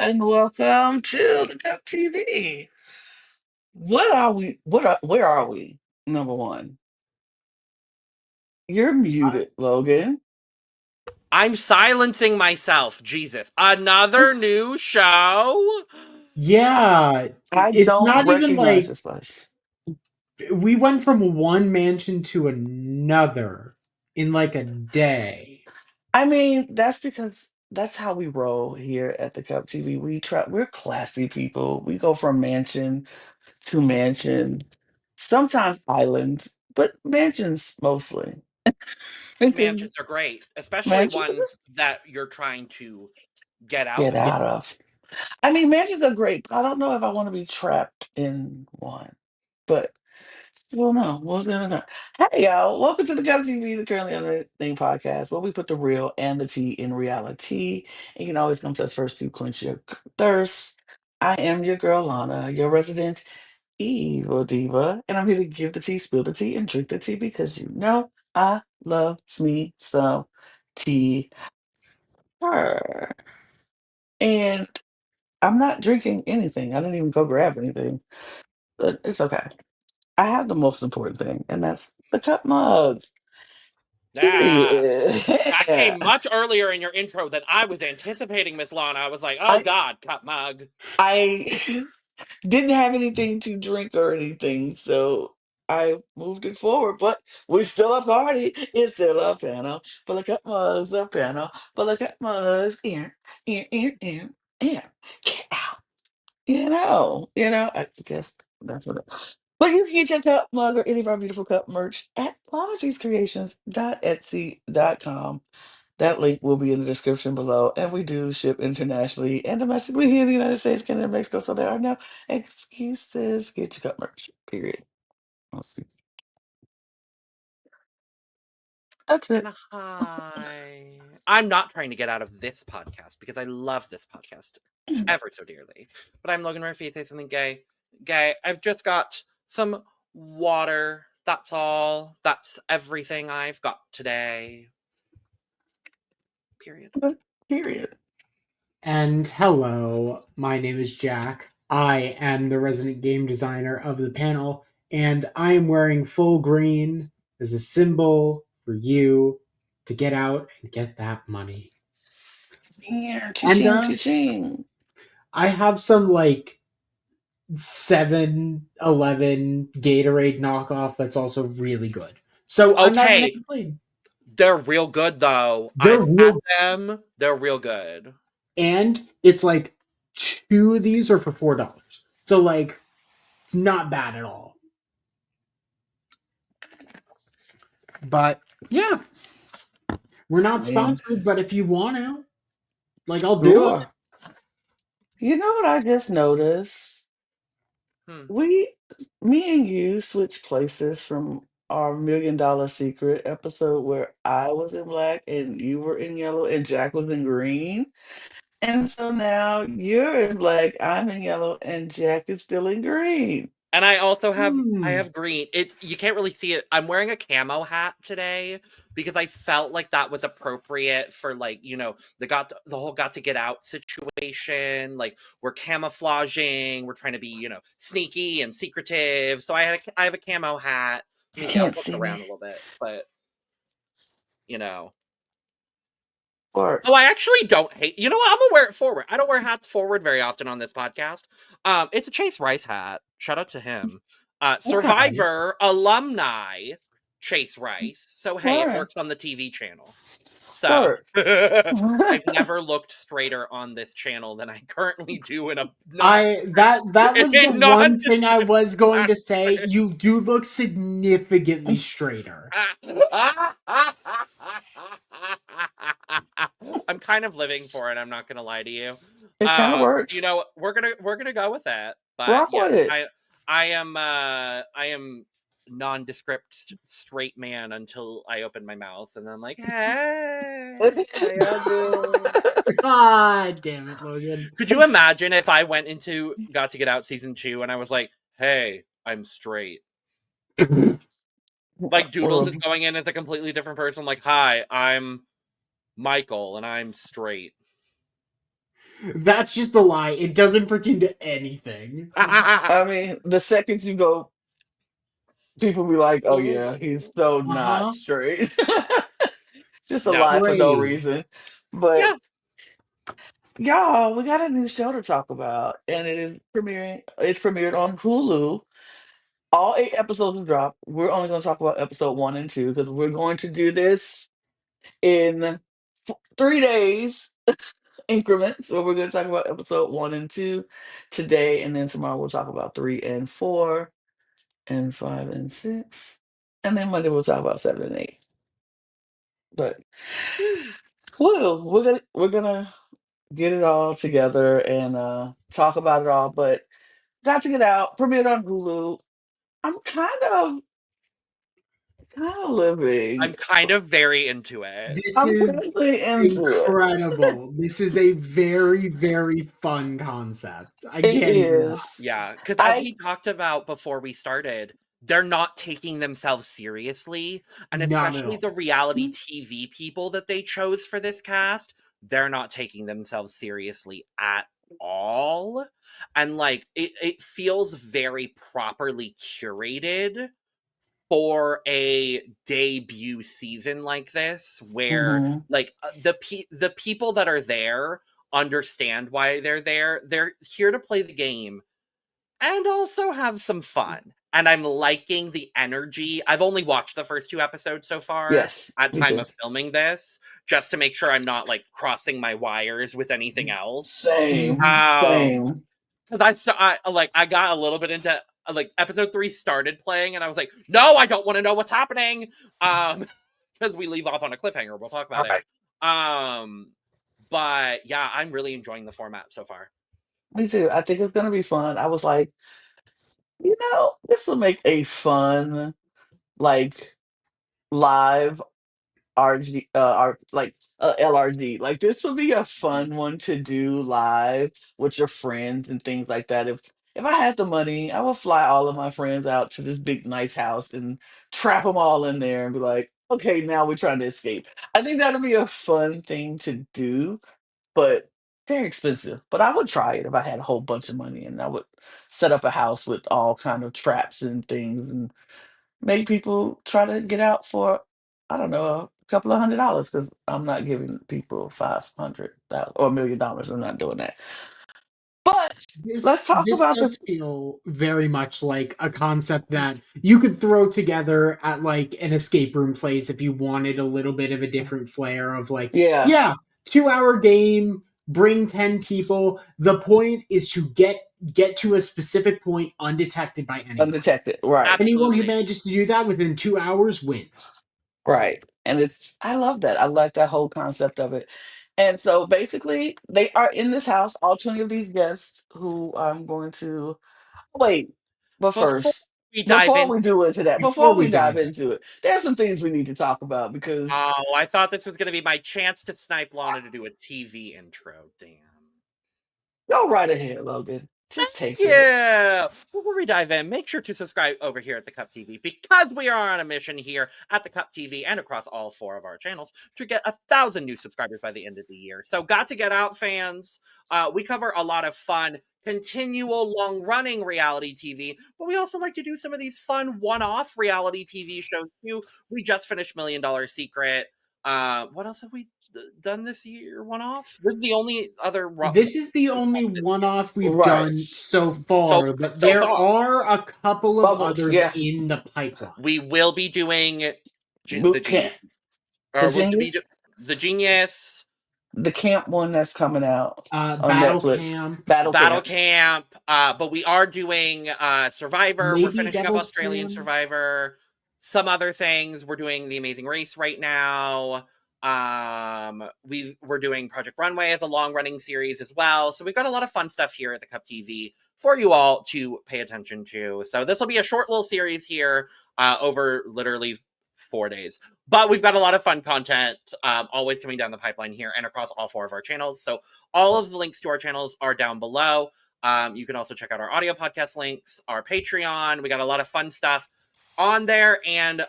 and welcome to the Cup TV. What are we? Where are we? Number one, you're muted, Logan. I'm silencing myself. Jesus. Another new show? Yeah, I it's don't not even recognize like this place. we went from one mansion to another in like a day. I mean, that's because that's how we roll here at the Cup TV. We're classy people. We go from mansion to mansion, sometimes island, but mansions mostly. Mansions are great, especially Mansions are ones that you're trying to get out get of. out of. I mean, mansions are great, but I don't know if I want to be trapped in one. But we'll know. We'll never know. Hey, y'all. Welcome to the Gov TV, the Currently Unnamed Podcast, where we put the real and the tea in reality. And you can always come to us first to quench your thirst. I am your girl, Lana, your resident evil diva. And I'm here to give the tea, spill the tea, and drink the tea because you know I love me some tea. Her. And I'm not drinking anything. I didn't even go grab anything. But it's okay. I have the most important thing, and that's the cup mug. Ah, Period. that Yeah. came much earlier in your intro than I was anticipating, Miss Lana. I was like, oh I God, cup mug. I didn't have anything to drink or anything, so I moved it forward. But we're still a party. It's still a panel full of cup mugs, a panel full of cup mugs. In. Get out. I guess that's what it. But you can get your cup mug or any of our beautiful cup merch at lanagscreations.etsy.com. That link will be in the description below. And we do ship internationally and domestically here in the United States, Canada, and Mexico. So there are no excuses. Get your cup merch. Period. Honestly. That's And it. hi. I'm not trying to get out of this podcast because I love this podcast ever so dearly. But I'm Logan Murphy. Say something gay. Gay. I've just got some water. That's all. That's everything I've got today. Period. Period. And hello, my name is Jack. I am the resident game designer of the panel, and I am wearing full green as a symbol for you to get out and get that money. Here. And Cha-ching, cha-ching. I have some like 7-Eleven Gatorade knockoff that's also really good. So I'm not gonna Okay. complain. They're real good though. They're I've had real, them. They're real good. and it's like two of these are for $4. So like it's not bad at all. But yeah, we're I not mean, sponsored, but if you want to, like I'll do it. sure. You know what I just noticed? Hmm. We, me and you switched places from our $1 million secret episode where I was in black and you were in yellow and Jack was in green. And so now you're in black, I'm in yellow, and Jack is still in green. And I also have Hmm. green. It's you can't really see it. I'm wearing a camo hat today because I felt like that was appropriate for like, the whole got to get out situation. Like we're camouflaging, we're trying to be, sneaky and secretive. So I have a camo hat. Let You me see, I'll can't flip it see around me. a little bit, but you know. Or Oh, I actually don't hate. You know what? I'm gonna wear it forward. I don't wear hats forward very often on this podcast. It's a Chase Rice hat. Shout out to him. okay. Survivor alumni Chase Rice. So hey, it Word. works on the TV channel. So Word. I've never looked straighter on this channel than I currently do in a I that was the one thing I nondescript was going to say. fashion. You do look significantly straighter. I'm kind of living for it. I'm not gonna lie to you. It kind of You works. know, we're gonna go with that. But Rock with yes, it. I am nondescript straight man until I open my mouth and I'm like, hey, how y'all doing? God damn it, Logan. Could you imagine if I went into Got to Get Out season 2 and I was like, hey, I'm straight? Like Doodles is Well, going in as a completely different person. Like, hi, I'm Michael and I'm straight. That's just a lie. It doesn't pertain to anything. I mean, the second you go, people be like, "Oh yeah, he's Ooh. so not Uh-huh. straight." It's just a No. lie for no Great. reason. But Yeah. y'all, we got a new show to talk about, and it is premiering. It's premiered on Hulu. All 8 episodes have dropped. We're only going to talk about episode 1 and 2 because we're going to do this in 3 days increments. So we're going to talk about episode 1 and 2 today, and then tomorrow we'll talk about 3 and 4 and 5 and 6, and then Monday we'll talk about 7 and 8. But we're gonna get it all together and talk about it all. But got to get out, premiered on Hulu. I'm kind of living. I'm kind of very into it. This I'm is really into it. incredible. This is a very, very fun concept. I It can't even lie. is. Yeah, because as I we talked about before we started, they're not taking themselves seriously, and Not at especially all. the reality TV people that they chose for this cast, they're not taking themselves seriously at all. And like it feels very properly curated for a debut season like this where mhm, like the people that are there understand why they're there. They're here to play the game and also have some fun. And I'm liking the energy. I've only watched the first 2 episodes so far yes, at me time too. of filming this, just to make sure I'm not like crossing my wires with anything else. Same, Mhm. Um, same. because I got a little bit into like episode 3 started playing, and I was like, no, I don't want to know what's happening. Because we leave off on a cliffhanger. We'll talk All about it. right, But yeah, I'm really enjoying the format so far. me too. I think it's gonna be fun. I was like, this will make a fun like live LRG. Like this would be a fun one to do live with your friends and things like that. If I had the money, I would fly all of my friends out to this big nice house and trap them all in there and be like, okay, now we're trying to escape. I think that'd be a fun thing to do, but very expensive. But I would try it if I had a whole bunch of money, and I would set up a house with all kind of traps and things and make people try to get out for, I don't know, a couple of $100 because I'm not giving people 500,000 or $1 million. I'm not doing that. But let's talk This about does this. feel very much like a concept that you could throw together at like an escape room place if you wanted a little bit of a different flair of like, Yeah, yeah, 2 hour game, bring 10 people. The point is to get to a specific point undetected by anyone. undetected. Right, Anyone who Absolutely. manages to do that within 2 hours wins. right. And I love that. I like that whole concept of it. And so basically, they are in this house, all 20 of these guests who I'm going to wait. But Before first, we dive before in, we do into that, Before before we we dive dive into it, there's some things we need to talk about because oh, I thought this was going to be my chance to snipe Lana to do a TV intro. Damn. go right ahead, Logan. Just take it. Yeah. Before we dive in, make sure to subscribe over here at the Cup TV because we are on a mission here at the Cup TV and across all 4 of our channels to get 1,000 new subscribers by the end of the year. So, got to get out, fans. We cover a lot of fun, continual, long-running reality TV, but we also like to do some of these fun one-off reality TV shows too. We just finished Million Dollar Secret. What else have we done this year? One-off. This is the only other This is the only one-off we've Right. done so so far, but so there far. are a couple of Bubbles, others yeah. in the pipeline. We will be doing the Boot camp. Genius, The or we'll be Genius? the Genius The camp one that's coming out on Battle Netflix. Camp, Battle Battle Camp. Camp. But we are doing Survivor. We're maybe finishing up Devil's Australian Plan. Survivor. Some other things. We're doing The Amazing Race right now. We're doing Project Runway as a long running series as well. So we've got a lot of fun stuff here at the Cup TV for you all to pay attention to. So this will be a short little series here over literally 4 days. But we've got a lot of fun content always coming down the pipeline here and across all 4 of our channels. So all of the links to our channels are down below. You can also check out our audio podcast links, our Patreon. We got a lot of fun stuff on there, and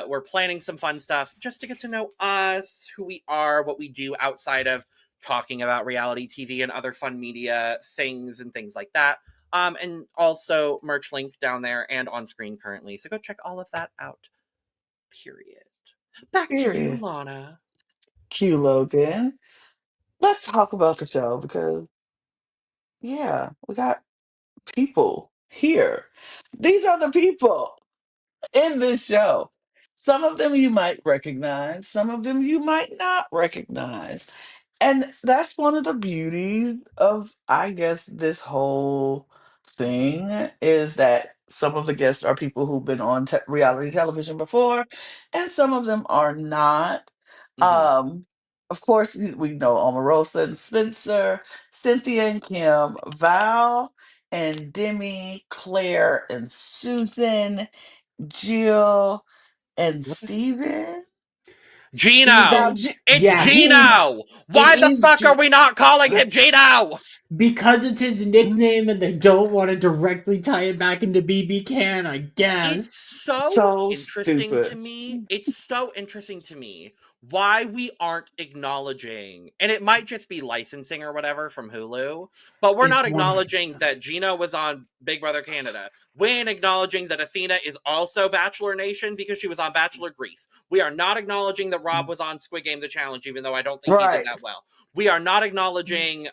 we're planning some fun stuff just to get to know us, who we are, what we do outside of talking about reality TV and other fun media things and things like that. And also merch link down there and on screen currently. So go check all of that out. Period. Back to you, Period. Lana. Q Logan. Let's talk about the show because, yeah, we got people here. These are the people in this show. Some of them you might recognize, some of them you might not recognize. And that's one of the beauties of, I guess, this whole thing is that some of the guests are people who've been on reality television before, and some of them are not. Mm-hmm. Um, of course, we know Omarosa and Spencer, Cynthia and Kim, Val and Demi, Claire and Susan, Jill and Steven. Now, Gino! Steven, It's yes, Gino! it Why the is fuck are we not calling him Gino? because it's his nickname and they don't want to directly tie it back into BB Can, I It's guess. so so interesting to stupid. me. It's so interesting to me why we aren't acknowledging, and it might just be licensing or whatever from Hulu, but we're It's not 100%. acknowledging that Gino was on Big Brother Canada. We ain't acknowledging that Athena is also Bachelor Nation because she was on Bachelor Greece. We are not acknowledging that Rob was on Squid Game The Challenge, even though I don't think he did Right. that well. We are not acknowledging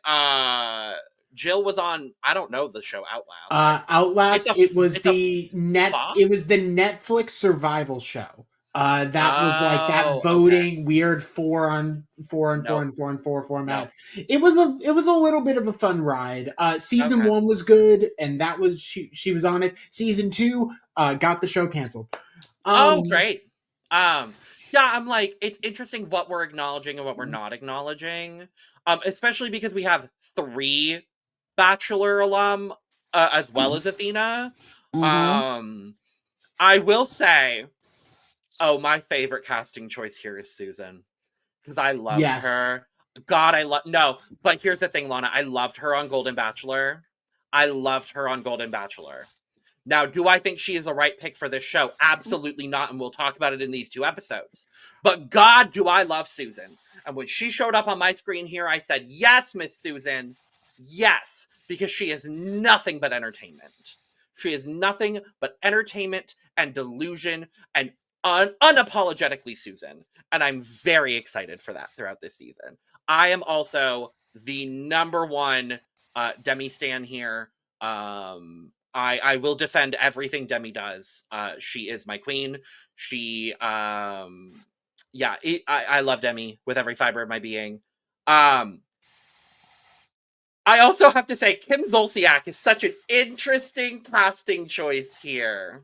Jill was on, I don't know the show Outlast. Outlast, it was It's a the Fox? Netflix survival show. That was like that Oh, okay. voting weird four on four and four Nope. and four and four format. Nope. It was a little bit of a fun ride. Season Okay. 1 was good, and that was she was on it. Season 2 got the show canceled. Oh, great. Yeah, I'm like, it's interesting what we're acknowledging and what we're not acknowledging. Especially because we have 3 Bachelor alum as well as Athena. Mm-hmm. I will say, oh, my favorite casting choice here is Susan. Because I loved Yes. her. God, I love no, but here's the thing, Lana. I loved her on Golden Bachelor. I loved her on Golden Bachelor. Now, do I think she is the right pick for this show? Absolutely not, and we'll talk about it in these 2 episodes. But God, do I love Susan. And when she showed up on my screen here, I said, yes, Miss Susan. Yes, because she is nothing but entertainment. She is nothing but entertainment and delusion and unapologetically Susan. And I'm very excited for that throughout this season. I am also the number 1 Demi stan here. I will defend everything Demi does. She is my queen. She, yeah, I love Demi with every fiber of my being. I also have to say, Kim Zolciak is such an interesting casting choice here.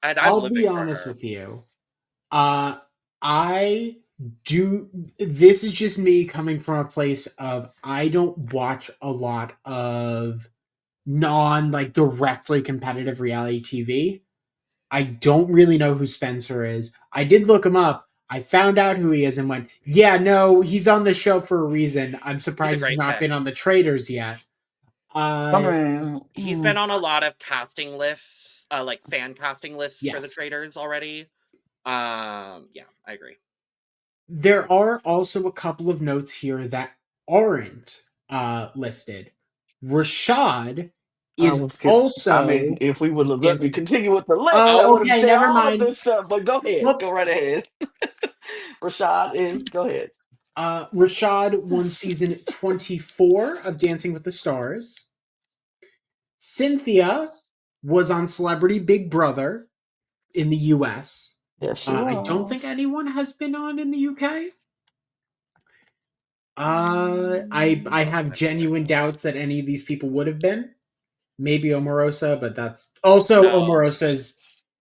And I'm I'll be living for honest her. with you. I do. This is just me coming from a place of I don't watch a lot of non like directly competitive reality TV. I don't really know who Spencer is. I did look him up. I found out who he is and went, yeah, no, he's on the show for a reason. I'm He's a surprised he's great not pick. been on the Traitors yet. I mean, He's been on a lot of casting lists, like fan casting lists for the Yes. Traitors already. Yeah, I agree. There are also a couple of notes here that aren't listed. Rashad I is was kidding. I mean, also if we would have let me dancing. continue with the list, I Oh, would have okay, said never all of mind. this stuff. But go ahead. Go Whoops. right ahead. Rashad is, go ahead. Rashad won season 24 of Dancing with the Stars. Cynthia was on Celebrity Big Brother in the US. Yes, she I don't think was. anyone has been on in the UK. I have genuine doubts that any of these people would have been. Maybe Omarosa, but that's also No. Omarosa's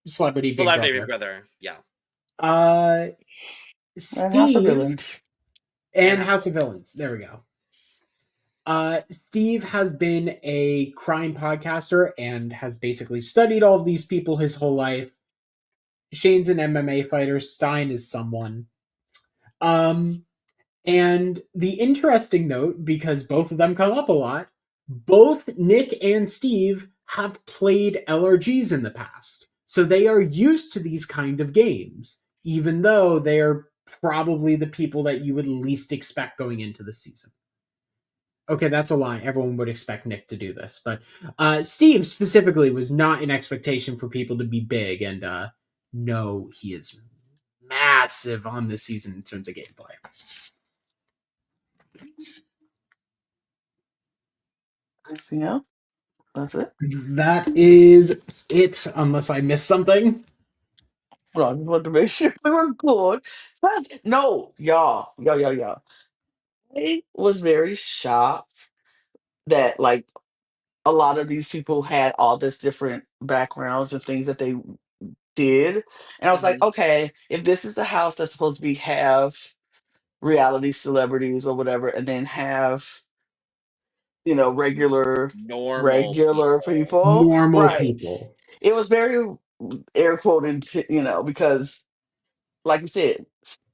Celebrity Big Celebrity Big Brother. Brother. Yeah. And House of Steve Villains. and House of Villains. There we go. Steve has been a crime podcaster and has basically studied all of these people his whole life. Shane's an MMA fighter. Stein is someone. And the interesting note, because both of them come up a lot, both Nick and Steve have played LRGs in the past. So they are used to these kind of games, even though they are probably the people that you would least expect going into the season. Okay, that's a lie. Everyone would expect Nick to do this, but Steve specifically was not an expectation for people to be big, and no, he is massive on this season in terms of gameplay. Yeah, that's it. That is it, unless I missed something. Well, I just wanted to make sure we were good. No, y'all. I was very shocked that like a lot of these people had all this different backgrounds and things that they did. And I was like, Mhm. okay, if this is the house that's supposed to be have reality celebrities or whatever, and then have, regular Normal regular people. people. Normal Right. people. It was very air quoted, because like you said,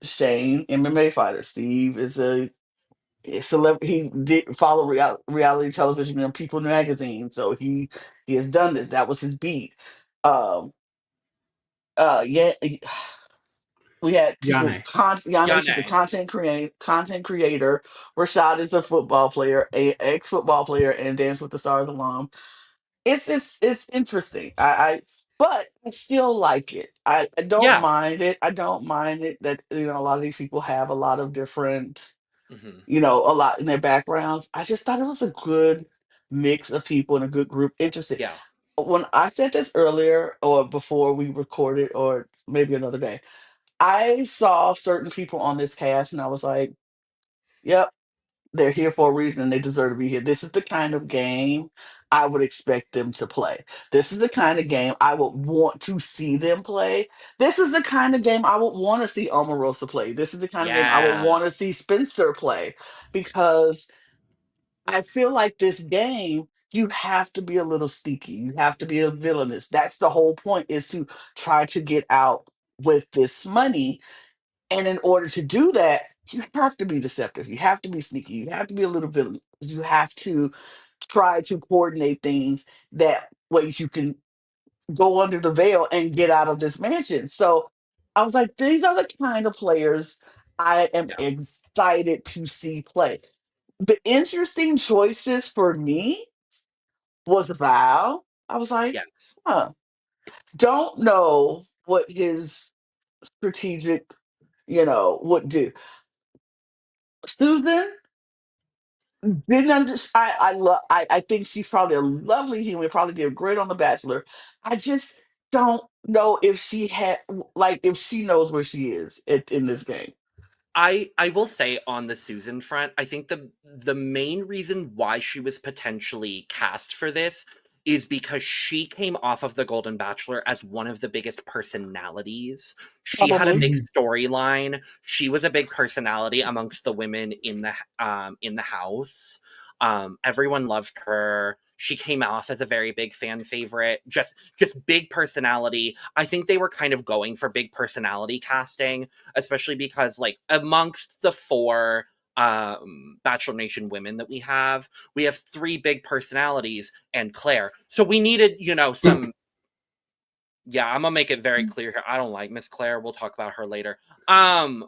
Shane, MMA fighter. Steve is a celebrity. He did follow reality television and People magazine, so he has done this. That was his beat. Um, yeah, we had people. Yane. Yana, she's a Yane. content creator. Rashad is a football player, a ex football player, and Dance with the Stars alum. It's interesting. But I still like it. I don't Yeah. mind it. I don't mind it that a lot of these people have a lot of different, Mhm. a lot in their backgrounds. I just thought it was a good mix of people and a good group interested. Yeah. When I said this earlier or before we recorded or maybe another day, I saw certain people on this cast and I was like, yep, they're here for a reason and they deserve to be here. This is the kind of game I would expect them to play. This is the kind of game I would want to see them play. This is the kind of game I would want to see Omarosa play. This is the kind of game I would Yeah. want to see Spencer play because I feel like this game, you have to be a little sneaky. You have to be a villainous. That's the whole point, is to try to get out with this money. And in order to do that, you have to be deceptive. You have to be sneaky. You have to be a little villainous. You have to try to coordinate things that way you can go under the veil and get out of this mansion. So I was like, these are the kind of players I am Yeah. excited to see play. The interesting choices for me was Val. I was like, Yes. huh, don't know what his strategic, would do. Susan didn't understand. I think she's probably a lovely human, probably did great on The Bachelor. I just don't know if she had like if she knows where she is in this game. I will say on the Susan front, I think the main reason why she was potentially cast for this is because she came off of the Golden Bachelor as one of the biggest personalities. She had a Probably. big Mhm. storyline. She was a big personality amongst the women in the house. Everyone loved her. She came off as a very big fan favorite. Just big personality. I think they were kind of going for big personality casting, especially because like amongst the four Bachelor Nation women that we have three big personalities and Claire. So we needed, some. Yeah, I'm gonna make it very clear here. I don't like Miss Claire. We'll talk about her later.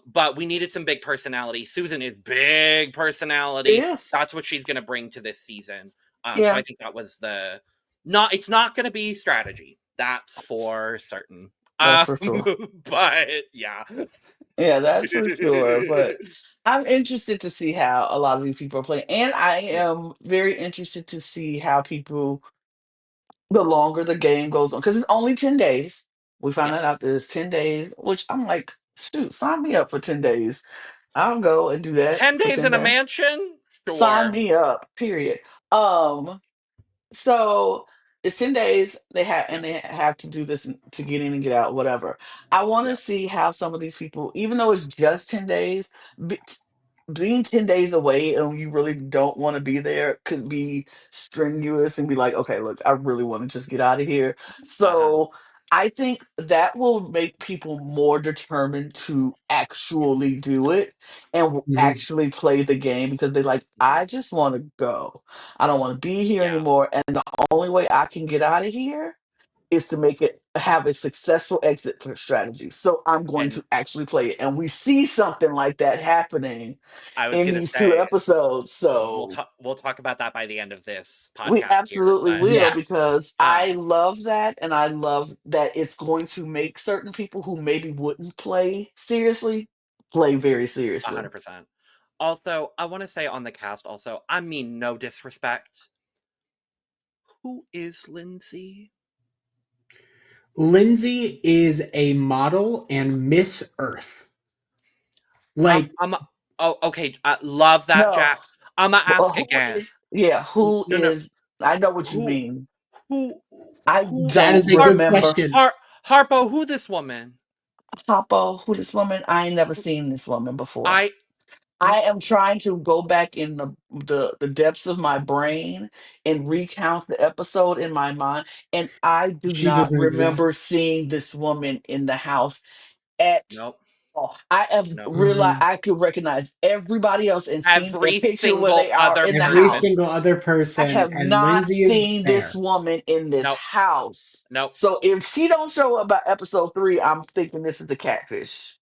But we needed some big personality. Susan is big personality. Yes. That's what she's gonna bring to this season. So Yeah, I think that was the not. It's not gonna be strategy. That's for certain. that's Um, for sure. but yeah. Yeah, that's for sure. But I'm interested to see how a lot of these people are playing. And I Yeah. am very interested to see how people, the longer the game goes on, because it's only 10 days. We found that Yes. out that it's 10 days, which I'm like, shoot, sign me up for 10 days. I'll go and do that 10 for days 10 in a days. mansion? Sign Sure. me up, period. Um, so it's 10 days Yeah. they have to do this to get in and get out, whatever. I want Yeah. to see how some of these people, even though it's just 10 days, be, being 10 days away and you really don't want to be there could be strenuous and be like, okay, look, I really want to just get out of here. Uh-huh. So I think that will make people more determined to actually do it and Mhm. actually play the game because they're like, Mhm. I just want to go. I don't want to be here Yeah. anymore. And the only way I can get out of here is to make it have a successful exit strategy. So I'm going And to actually play it. And we see something like that happening I was in gonna these two say episodes. So we'll talk about that by the end of this we podcast here, absolutely but will, Yes. because I um love that. And I love that it's going to make certain people who maybe wouldn't play seriously play very seriously. 100%. Also, I want to say on the cast also, I mean no disrespect. Who is Lindsay? Lindsay is a model and Miss Earth. Like, I'm oh okay, I love that, No, Jack. I'm gonna ask who again. is, yeah, who No, no. is, I know what you Who mean. who I who that don't is a Har, good remember. question. Harpo, who this woman? Papa, who this woman, I ain't never seen this woman before. I I am trying to go back in the depths of my brain and recount the episode in my mind, and I do She not doesn't exist. remember seeing this woman in the house at nope, all. I have nope. realized Mhm. I could recognize everybody else and seen their Every picture where single they are other in the Every person. house. single other I person, have and not Lindsay is seen this there. woman in this Nope, house. nope. So if she don't show up by episode 3, I'm thinking this is the catfish.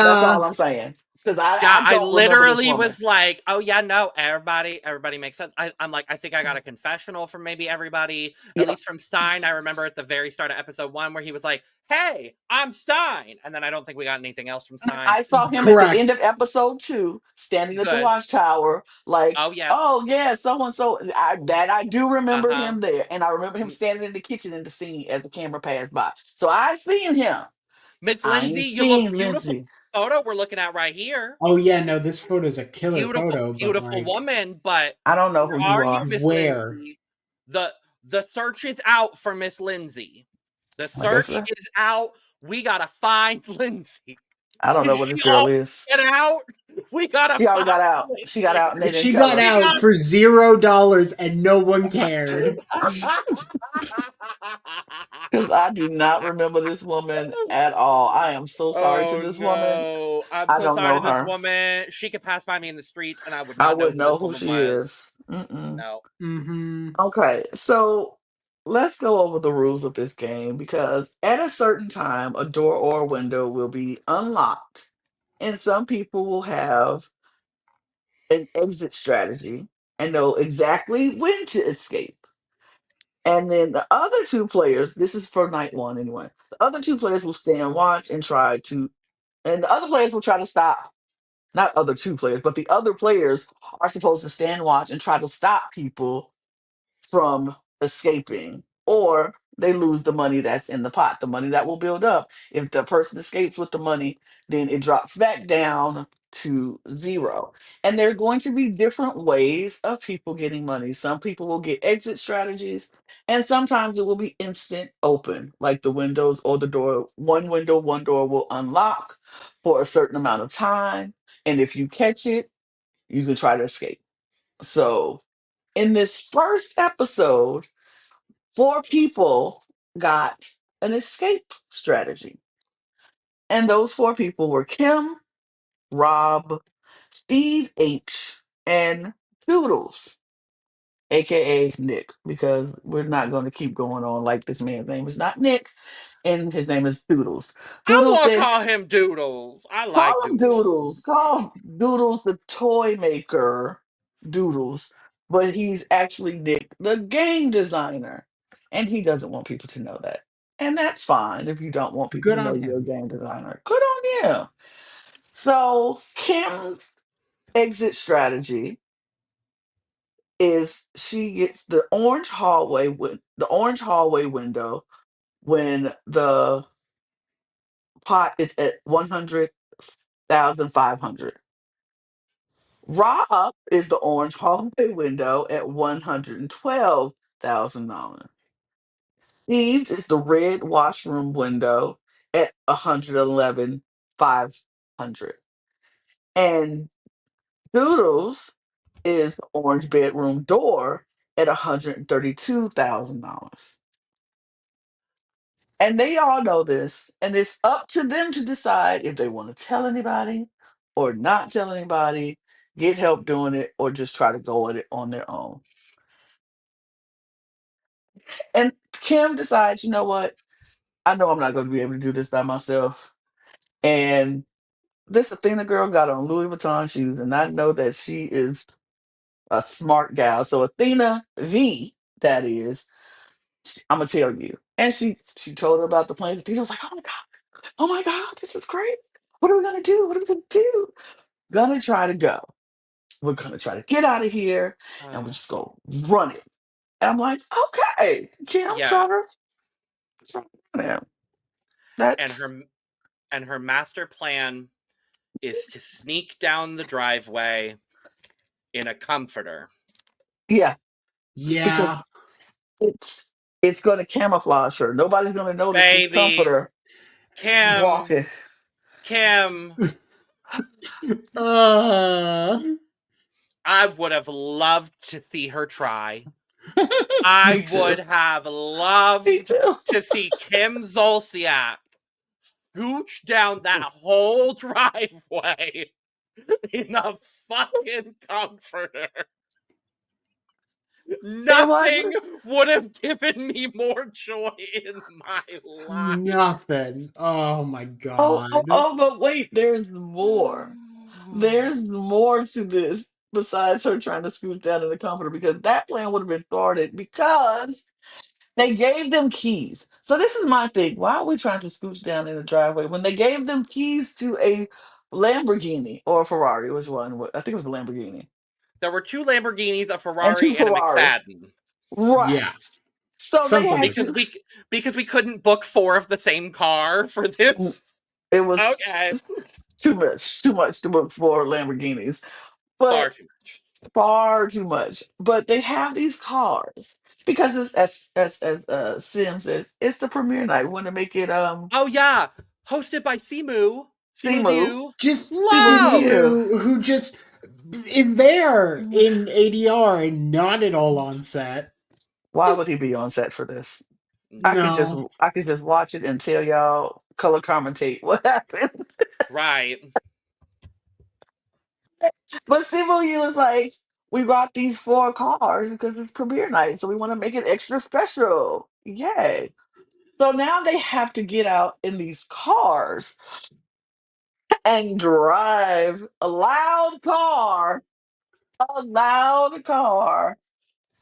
That's Yeah. all I'm saying. Because Yeah, I I don't remember this literally woman. was like, "Oh yeah, no, everybody makes sense." I'm like, I think I got a confessional from maybe everybody, at Yep. least from Stein. I remember at the very start of episode 1 where he was like, "Hey, I'm Stein," and then I don't think we got anything else from Stein. I saw him at the Correct. end of episode 2, standing at the Good. watchtower, like, Oh yes. oh yeah, so and so. I do Uh remember huh. him there, and I remember him standing in the kitchen in the scene as the camera passed by. So I seen him. Miss I Lindsay, ain't you look seen beautiful. Lindsay. Photo we're looking at right here. Oh yeah, no, this photo is a killer Beautiful, photo, but beautiful like, woman. But I don't know where who you are you, are. Miss where? Lindsay? The search is out for Miss Lindsay. The I guess search is out. We gotta find Lindsay. I don't know Is what she this girl all is. get out? We gotta She already find got out. She got Lindsay. out, and they didn't She tell got We us. out for $0 and no one cared. got. Because I do not remember this woman at all. I am so sorry to Oh this woman. no. I'm I so don't sorry know to this her. woman. She could pass by me in the streets and I would I not know wouldn't who know this who woman she was. is. Mm-mm. No. Mm-hmm. Okay, so let's go over the rules of this game, because at a certain time, a door or a window will be unlocked, and some people will have an exit strategy and know exactly when to escape. And then the other two players, this is for night 1 anyway, the other two players will stand watch and try to, and the other players will try to stop. Not other two players, but the other players are supposed to stand watch and try to stop people from escaping, or they lose the money that's in the pot, the money that will build up. If the person escapes with the money, then it drops back down to 0. And there are going to be different ways of people getting money. Some people will get exit strategies, and sometimes it will be instant open, like the windows or the door. One window, one door will unlock for a certain amount of time. And if you catch it, you can try to escape. So in this first episode, 4 people got an escape strategy. And those 4 people were Kim, Rob, Steve H, and Doodles, aka Nick, because we're not going to keep going on like this man's name is not Nick and his name is Doodles. I Doodles wanna said, call him Doodles. I like call him Doodles. Doodles. Call Doodles the toy maker Doodles, but he's actually Nick, the game designer. And he doesn't want people to know that. And that's fine if you don't want people Good to know on you're a him. game designer. Good on you. So Kim's exit strategy is she gets the orange hallway window when the pot is at 100,500. Rob is the orange hallway window at $112,000. Steve's is the red washroom window at 111,500. And Doodles is the orange bedroom door at $132,000. And they all know this, and it's up to them to decide if they want to tell anybody or not tell anybody, get help doing it, or just try to go at it on their own. And Kim decides, you know what? I know I'm not going to be able to do this by myself. And this Athena girl got on Louis Vuitton shoes, and I know that she is a smart gal. So Athena V, that is, I'm gonna tell you. And she told her about the plane. Athena was like, oh my god, this is great. What are we gonna do? What are we gonna do? Gonna try to go. We're gonna try to get out of here, and we're just gonna run it. And I'm like, okay, Kim, Yeah, Charter, man, and that's her master plan is to sneak down the driveway in a comforter. yeah, because Yeah. it's it's gonna camouflage her. Nobody's gonna notice this Baby, comforter Kim, walking. Kim, Uh, I would have loved to see her try. I Me too. would have Me loved too. to see Kim Zolciak scooch down that whole driveway in a fucking comforter. It was. Nothing would have given me more joy in my life. nothing. Oh my Oh, oh, god. oh, but wait, there's more. There's more to this besides her trying to scoot down in the comforter because that plan would have been thwarted because they gave them keys. So this is my thing. Why are we trying to scooch down in the driveway when they gave them keys to a Lamborghini or a Ferrari? Which one? I think it was a Lamborghini There were 2 Lamborghinis, a and two Ferrari, and a Ferrari. McFadden. Right. Yeah. So they Something had like Because to. that. we couldn't book 4 of the same car for this. It was Okay. too much to book for Lamborghinis, but Far too much. far too much. But they have these cars because it's as Sim says, it's the premiere night. We want to make it Oh yeah, hosted by Simu Simu Liu. Just Simu Love. Liu. Simu, who just is there in ADR and not at all on set. Why would Just he be on set for this? no. I could just watch it and tell y'all color commentate what happened. Right. But Simu Liu is like, we got these 4 cars because it's premiere night, so we want to make it extra special. Yay. So now they have to get out in these cars and drive a loud car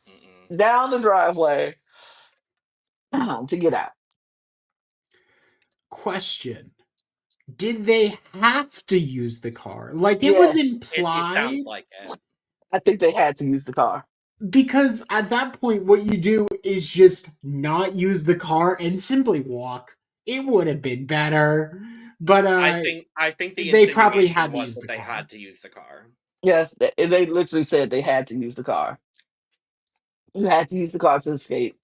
Mm-mm. down the driveway to get out. Question. Did they have to use the car? Like it was Yes, It implied sounds like it. I think they had to use the car. because at that point what you do is just not use the car and simply walk. It would have been better. But I think the they probably insinuation had to was use that the they car. had to use the car. Yes, they literally said they had to use the car. You had to use the car to escape.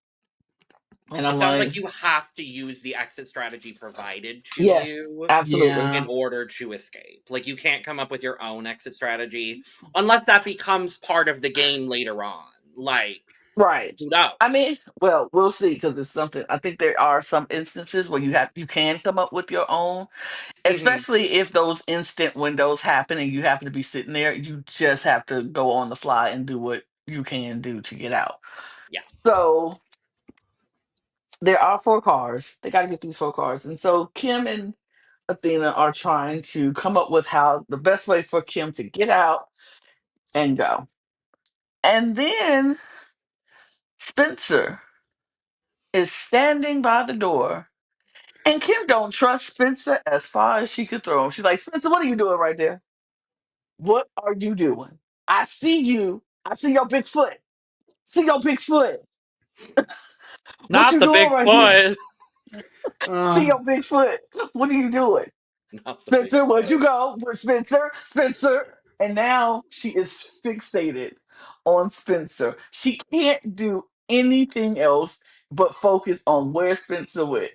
And I'm It sounds like like, you have to use the exit strategy provided to yes, you absolutely. in Yeah. order to escape. Like you can't come up with your own exit strategy unless that becomes part of the game later on. Like Right. who I mean, knows? well, we'll see because it's something. I think there are some instances where you can come up with your own, Hmm. especially if those instant windows happen and you happen to be sitting there. You just have to go on the fly and do what you can do to get out. Yeah. So there are 4 cars. They got to get these 4 cars, and so Kim and Athena are trying to come up with how the best way for Kim to get out and go. And then Spencer is standing by the door. And Kim don't trust Spencer as far as she could throw him. She's like, Spencer, what are you doing right there? What are you doing? I see you. I see your big foot. See your big foot. What Not you the doing right there? Bigfoot. See Uh, your big foot. What are you doing? Not the Spencer, where'd you Bigfoot. go? Spencer, Spencer. And now she is fixated on Spencer. She can't do anything else but focus on where Spencer went.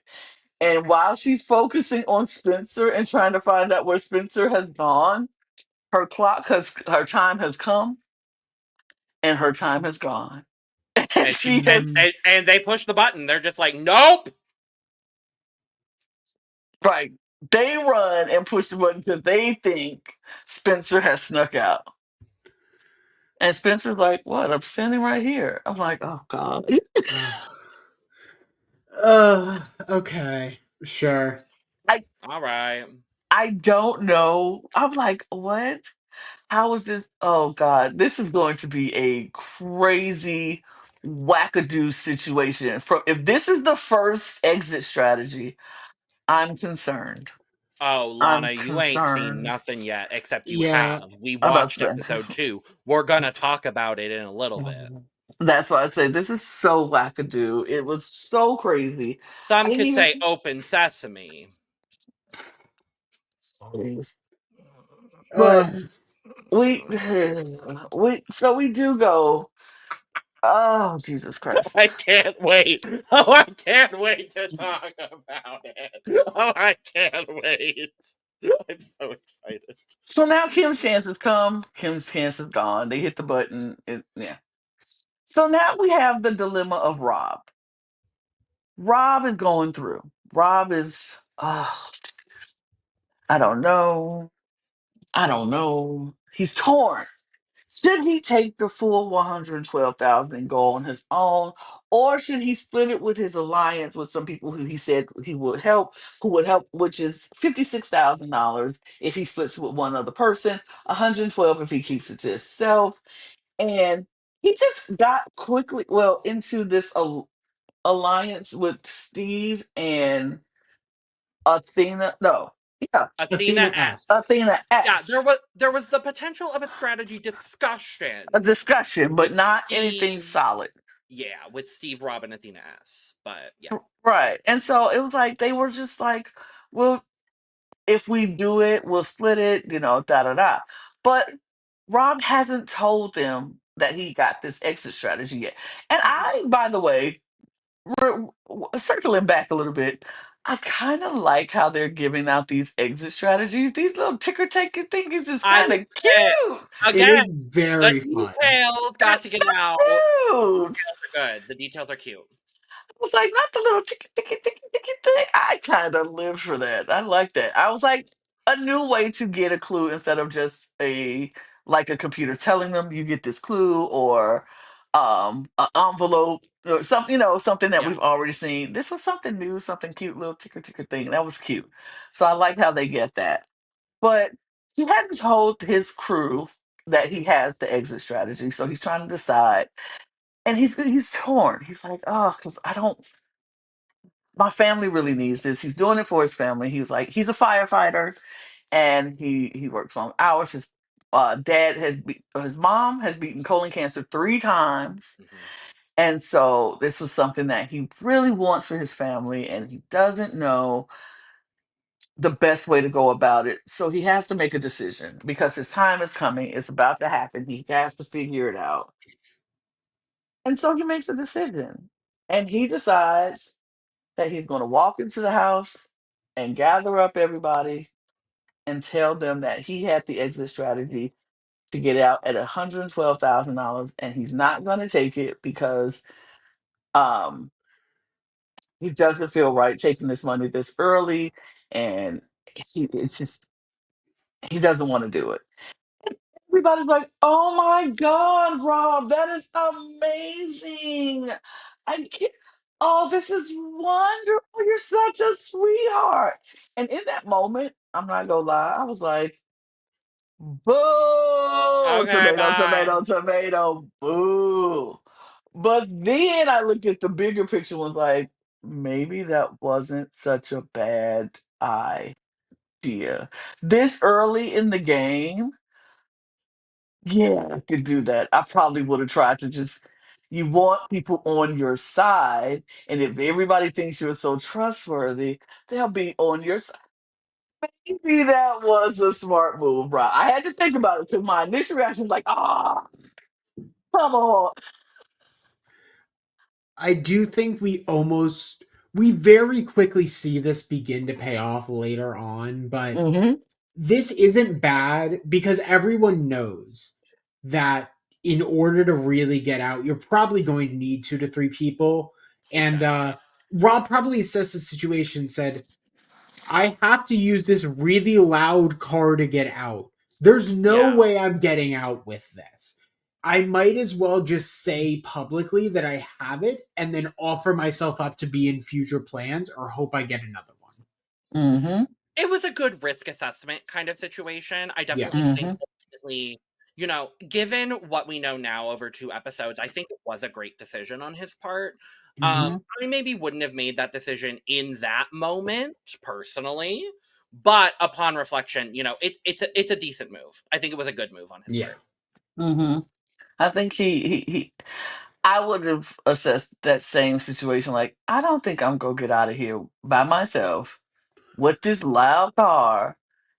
And while she's focusing on Spencer and trying to find out where Spencer has gone, her time has come and her time has gone. And And she has and they push the button. They're just like, nope. right. They run and push the button because they think Spencer has snuck out. And Spencer's like, what? I'm standing right here. I'm like, oh God. uh, Okay. Sure. I All right. I don't know. I'm like, what? How is this? Oh God, this is going to be a crazy wackadoo situation. From if this is the first exit strategy, I'm concerned. Oh, I'm Lana, you ain't seen concerned. nothing yet, except you Yeah. have. We I'm about watched to episode 2. We're gonna talk about it in a little bit. say. That's why I say this is so wackadoo. It was so crazy. I Some didn't could even. say open sesame. But Uh, we we do go. Oh Jesus Christ! I can't wait. Oh, I can't wait to talk about it. Oh, I can't wait. I'm so excited. So now Kim's chance has come. Kim's chance is gone. They hit the button. Yeah. So now we have the dilemma of Rob. Rob is going through. Rob is. Oh, I don't know. I don't know. He's torn. Should he take the full 112,000 and go on his own, or should he split it with his alliance with some people who he said he would help, who would help, which is $56,000 if he splits with one other person, 112 if he keeps it to himself, and he just got quickly into this alliance with Steve and Athena. No, yeah, Athena Athena S. S. Athena Yeah, S. there was the potential of a strategy A discussion discussion, but with not anything Steve. solid. Yeah, with Steve, Rob, and Athena S. But yeah. Right. And so it was like they were just like, well, if we do it, we'll split it, da da da. But Rob hasn't told them that he got this exit strategy yet. And Mhm. I, by the way, circling back a little bit, I kind of like how they're giving out these exit strategies. These little ticker taker thingies is I kind love of it. cute. It Again, is the very fun. details got to It's get so out. Details cute. are good. The details are cute. Was like, not the little ticky ticky ticky ticky thing. I kind of live for that. I like that. I was like, a new way to get a clue instead of just a computer telling them you get this clue, or an envelope or something, something that Yeah. we've already seen. This was something new, something cute, little ticker ticker thing. That was cute. So I like how they get that. But he hadn't told his crew that he has the exit strategy. So he's trying to decide. And he's torn. He's like, oh, because I don't, my family really needs this. He's doing it for his family. He was like, he's a firefighter, and he works long hours. His his mom has beaten colon cancer 3 times, Mhm. and so this was something that he really wants for his family, and he doesn't know the best way to go about it. So he has to make a decision because his time is coming. It's about to happen. He has to figure it out, and so he makes a decision, and he decides that he's going to walk into the house and gather up everybody and tell them that he had the exit strategy to get out at $112,000, and he's not going to take it because um he doesn't feel right taking this money this early, and it's just he doesn't want to do it. Everybody's like, "Oh my God, Rob, that is amazing! I can't. Oh, this is wonderful! You're such a sweetheart." And in that moment, I'm not gonna lie, I was like, "Boo! Okay, Tomato, bye. tomato, tomato, boo!" But then I looked at the bigger picture, and was like, maybe that wasn't such a bad idea. This early in the game, yeah, I could do that. I probably would have tried to just, you want people on your side, and if everybody thinks you're so trustworthy, they'll be on your side. Maybe that was a smart move, bro. I had to think about it because my initial reaction was like, ah, come on. I do think we very quickly see this begin to pay off later on, but Hmm. this isn't bad because everyone knows that in order to really get out, you're probably going to need 2 to 3 people. And Exactly. Rob probably assessed the situation, said, I have to use this really loud car to get out. There's no Yeah. way I'm getting out with this. I might as well just say publicly that I have it and then offer myself up to be in future plans or hope I get another one. Mm-hmm. It was a good risk assessment kind of situation. I Yeah. definitely think Mm-hmm. ultimately, you know, given what we know now over 2 episodes, I think it was a great decision on his part. Mm-hmm. I maybe wouldn't have made that decision in that moment personally, but upon reflection, you know, it's a decent move. I think it was a good move on his Yeah. part. Mm-hmm. I think he I would have assessed that same situation like, I don't think I'm gonna get out of here by myself with this loud car.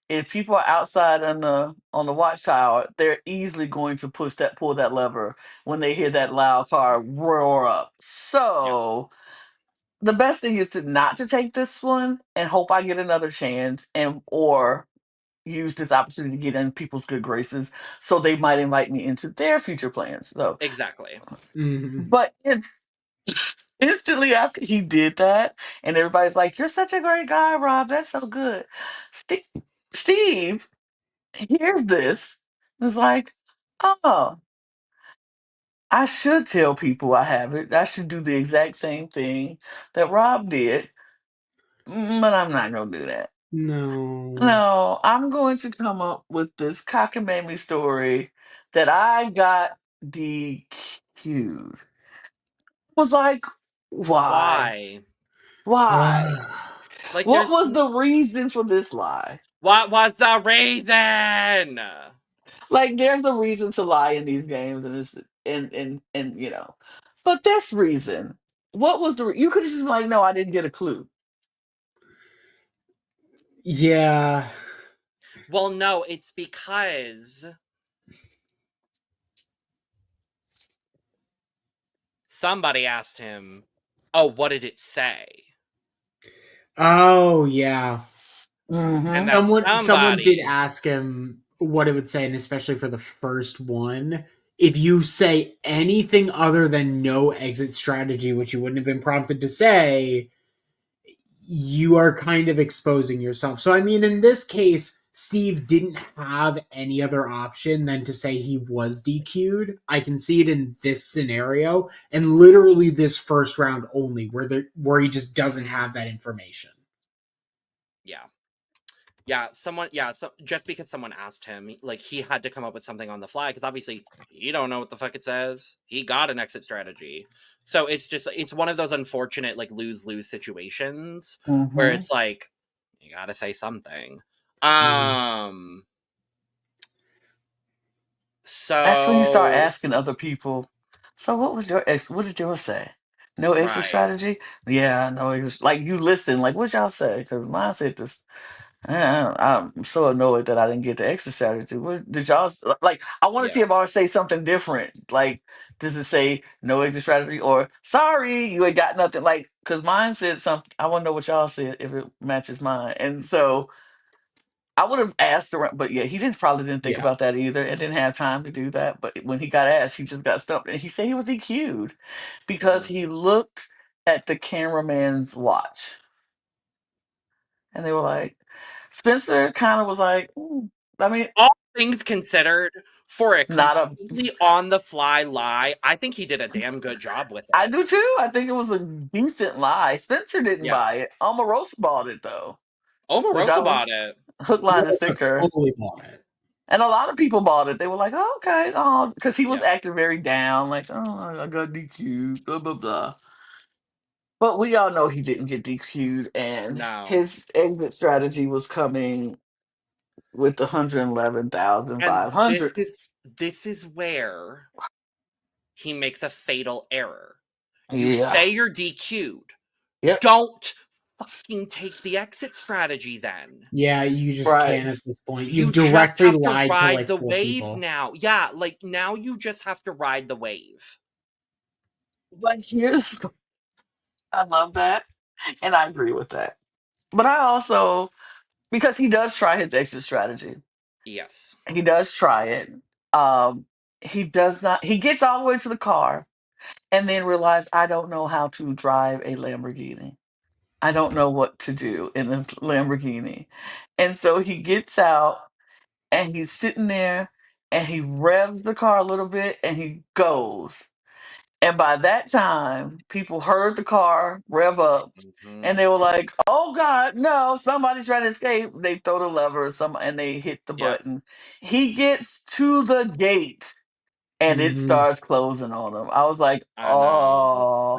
If people are outside on the watchtower, they're easily going to pull that lever when they hear that loud car roar up. Yeah, So the best thing is to not to take this one and hope I get another chance and or use this opportunity to get in people's good graces so they might invite me into their future plans. So exactly. Mm-hmm. but instantly after he did that, and everybody's like, "You're such a great guy, Rob. That's so good." Steve, Steve hears this. And is like, "Oh, I should tell people I have it. I should do the exact same thing that Rob did, but I'm not gonna do that. No. No, I'm going to come up with this cockamamie story that I got DQ'd." Was like, why? Why? Why? Like What there's was the reason for this lie? what was the reason? Like, there's a reason to lie in these games, and it's and but this reason, what was you could have just been like, no, I didn't get a clue. Yeah. Well, no, it's because somebody asked him, "Oh, what did it say?" Oh, yeah. And Mm-hmm. that Someone did somebody, ask him what it would say, and especially for the first one, if you say anything other than no exit strategy, which you wouldn't have been prompted to say, you are kind of exposing yourself. So I mean, in this case, Steve didn't have any other option than to say he was DQ'd. I can see it in this scenario, and literally this first round only, where he just doesn't have that information. yeah. Yeah, someone, yeah, so just because someone asked him, like he had to come up with something on the fly because obviously he don't know what the fuck it says. He got an exit strategy, so it's just it's one of those unfortunate like lose situations where Mm-hmm. it's like you gotta say something. Mhm. That's when you start So asking other people. So what did yours say? No exit right, strategy? Yeah, no exit. Like you listen. Like what y'all say? Because mine said this. I'm so annoyed that I didn't get the extra strategy. What did y'all like? I want to see yeah, if ours say something different. Like, does it say no exit strategy or sorry you ain't got nothing? Like, because mine said something. I want to know what y'all said if it matches mine. And so I would have asked around, but yeah, he didn't probably didn't think Yeah. about that either, and didn't have time to do that. But when he got asked, he just got stumped, and he said he was EQ'd because mhm. he looked at the cameraman's watch, and they were like, Spencer kind of was like, I mean, All things considered, for a not a. completely on the fly lie, I think he did a damn good job with I it. do too. I think it was a decent lie. Spencer didn't Yeah, buy it. Omarosa bought it though, which I Omarosa bought was it. hook, line, and Rosa sinker. totally bought it. And a lot of people bought it. They were like, oh, okay, oh, because he was Yeah, acting very down, like, oh, I got DQ'd, blah, blah, blah. But we all know he didn't get DQ'd, and no. his exit strategy was coming with the And 111,500. this is where he makes a fatal error. You Yeah. say you're DQ'd. Yep. Don't fucking take the exit strategy then. Yeah, you just Right. can't at this point. You You've just directly have to lied to ride like the four wave people. now. Yeah, like now you just have to ride the wave. But I love that, and I agree with that. But I also, because he does try his exit strategy, Yes. he does try it. Um, he does not, he gets all the way to the car and then realize I don't know how to drive a Lamborghini. I don't know what to do in a Lamborghini. And so he gets out and he's sitting there and he revs the car a little bit and he goes. And by that time, people heard the car rev up and Mhm. they were like, oh God, no, somebody's trying to escape. They throw the lever and they hit the Yep. button. He gets to the gate and it Mhm. starts closing on him. I was like, I know.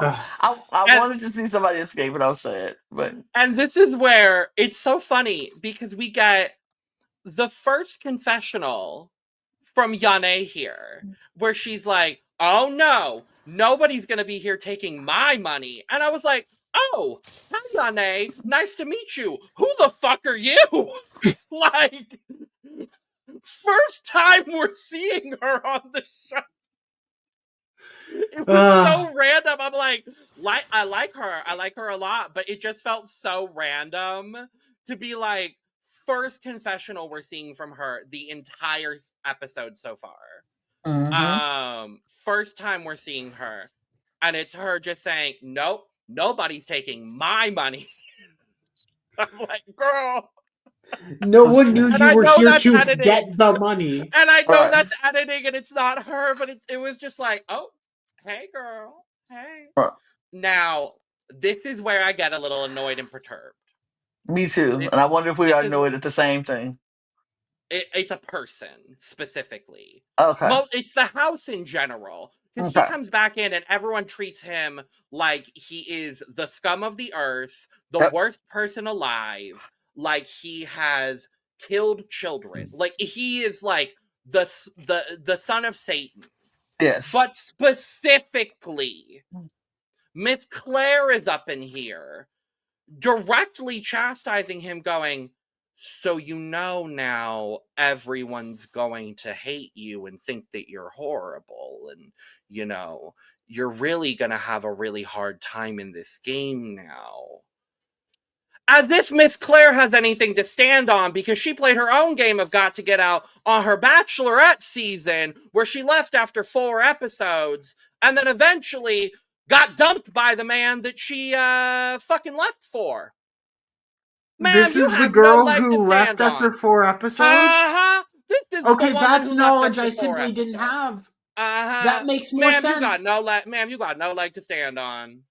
oh, Ugh. I And wanted to see somebody escape, and I was sad. But this is where it's so funny because we get the first confessional from Yane here, where she's like, "Oh no, nobody's gonna be here taking my money," and I was like, "Oh, hi Yane, nice to meet you. Who the fuck are you?" Like, first time we're seeing her on the show. It was Ugh. so random. I'm like I like her. I like her a lot, but it just felt so random to be like first confessional we're seeing from her the entire episode so far. mm-hmm. First time we're seeing her, and it's her just saying, "Nope, nobody's taking my money." I'm like, girl, No one knew and you I were know here that's to editing, get the money. and I know Right, that's editing, and it's not her, but it was just like, oh, hey, girl, hey. right. Now, this is where I get a little annoyed and perturbed. Me too. This, And I wonder if we this are is annoyed at the same thing. it's a person specifically. Okay. It's the house in general because he Okay. comes back in and everyone treats him like he is the scum of the earth, the Yep. worst person alive, like he has killed children, like he is like the son of Satan. Yes. But specifically, Miss Claire is up in here directly chastising him, going, so you know now everyone's going to hate you and think that you're horrible, and you know you're really going to have a really hard time in this game now. As if Miss Claire has anything to stand on, because she played her own game of Got to Get Out on her Bachelorette season, where she left after 4 episodes and then eventually got dumped by the man that she fucking left for. Ma'am, This you is the have no girl leg to who left stand after on. 4 episodes? Uh-huh. This is the Okay, woman that's who left knowledge I after 4 simply didn't episodes. have. Uh-huh. That makes more Ma'am, you sense. got no leg. Ma'am, you got no leg to stand on.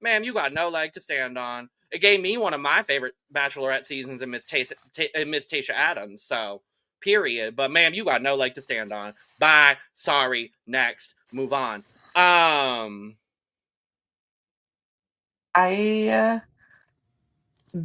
Ma'am, you got no leg to stand on. It gave me one of my favorite Bachelorette seasons in Miss Tasha Adams. So, period. But ma'am, you got no leg to stand on. Bye. Sorry. Next. Move on. I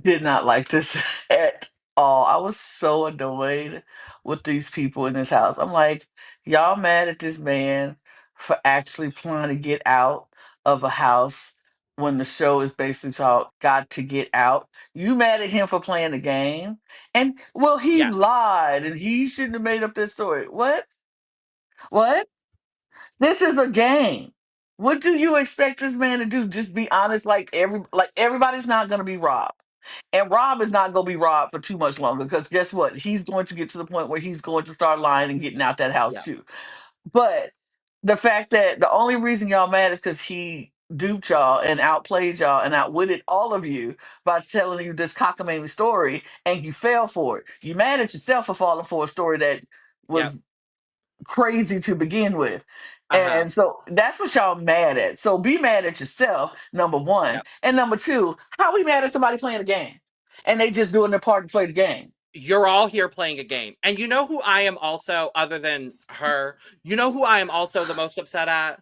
did not like this at all. I was so annoyed with these people in this house. I'm like, y'all mad at this man for actually trying to get out of a house when the show is basically called Got to Get Out. You mad at him for playing the game? And well, he yes. lied and he shouldn't have made up this story. What? What? This is a game. What do you expect this man to do? Just be honest, like everybody's not gonna be robbed. And Rob is not gonna be robbed for too much longer because guess what? He's going to get to the point where he's going to start lying and getting out that house Yeah. too. But the fact that the only reason y'all mad is because he duped y'all and outplayed y'all and outwitted all of you by telling you this cockamamie story and you fell for it. You mad at yourself for falling for a story that Yep. was crazy to begin with. Uh-huh. And so that's what y'all mad at. So be mad at yourself, number one. Yep. And number two, how we mad at somebody playing a game and they just doing their part to play the game? You're all here playing a game. And you know who I am also, other than her, you know who I am also the most upset at?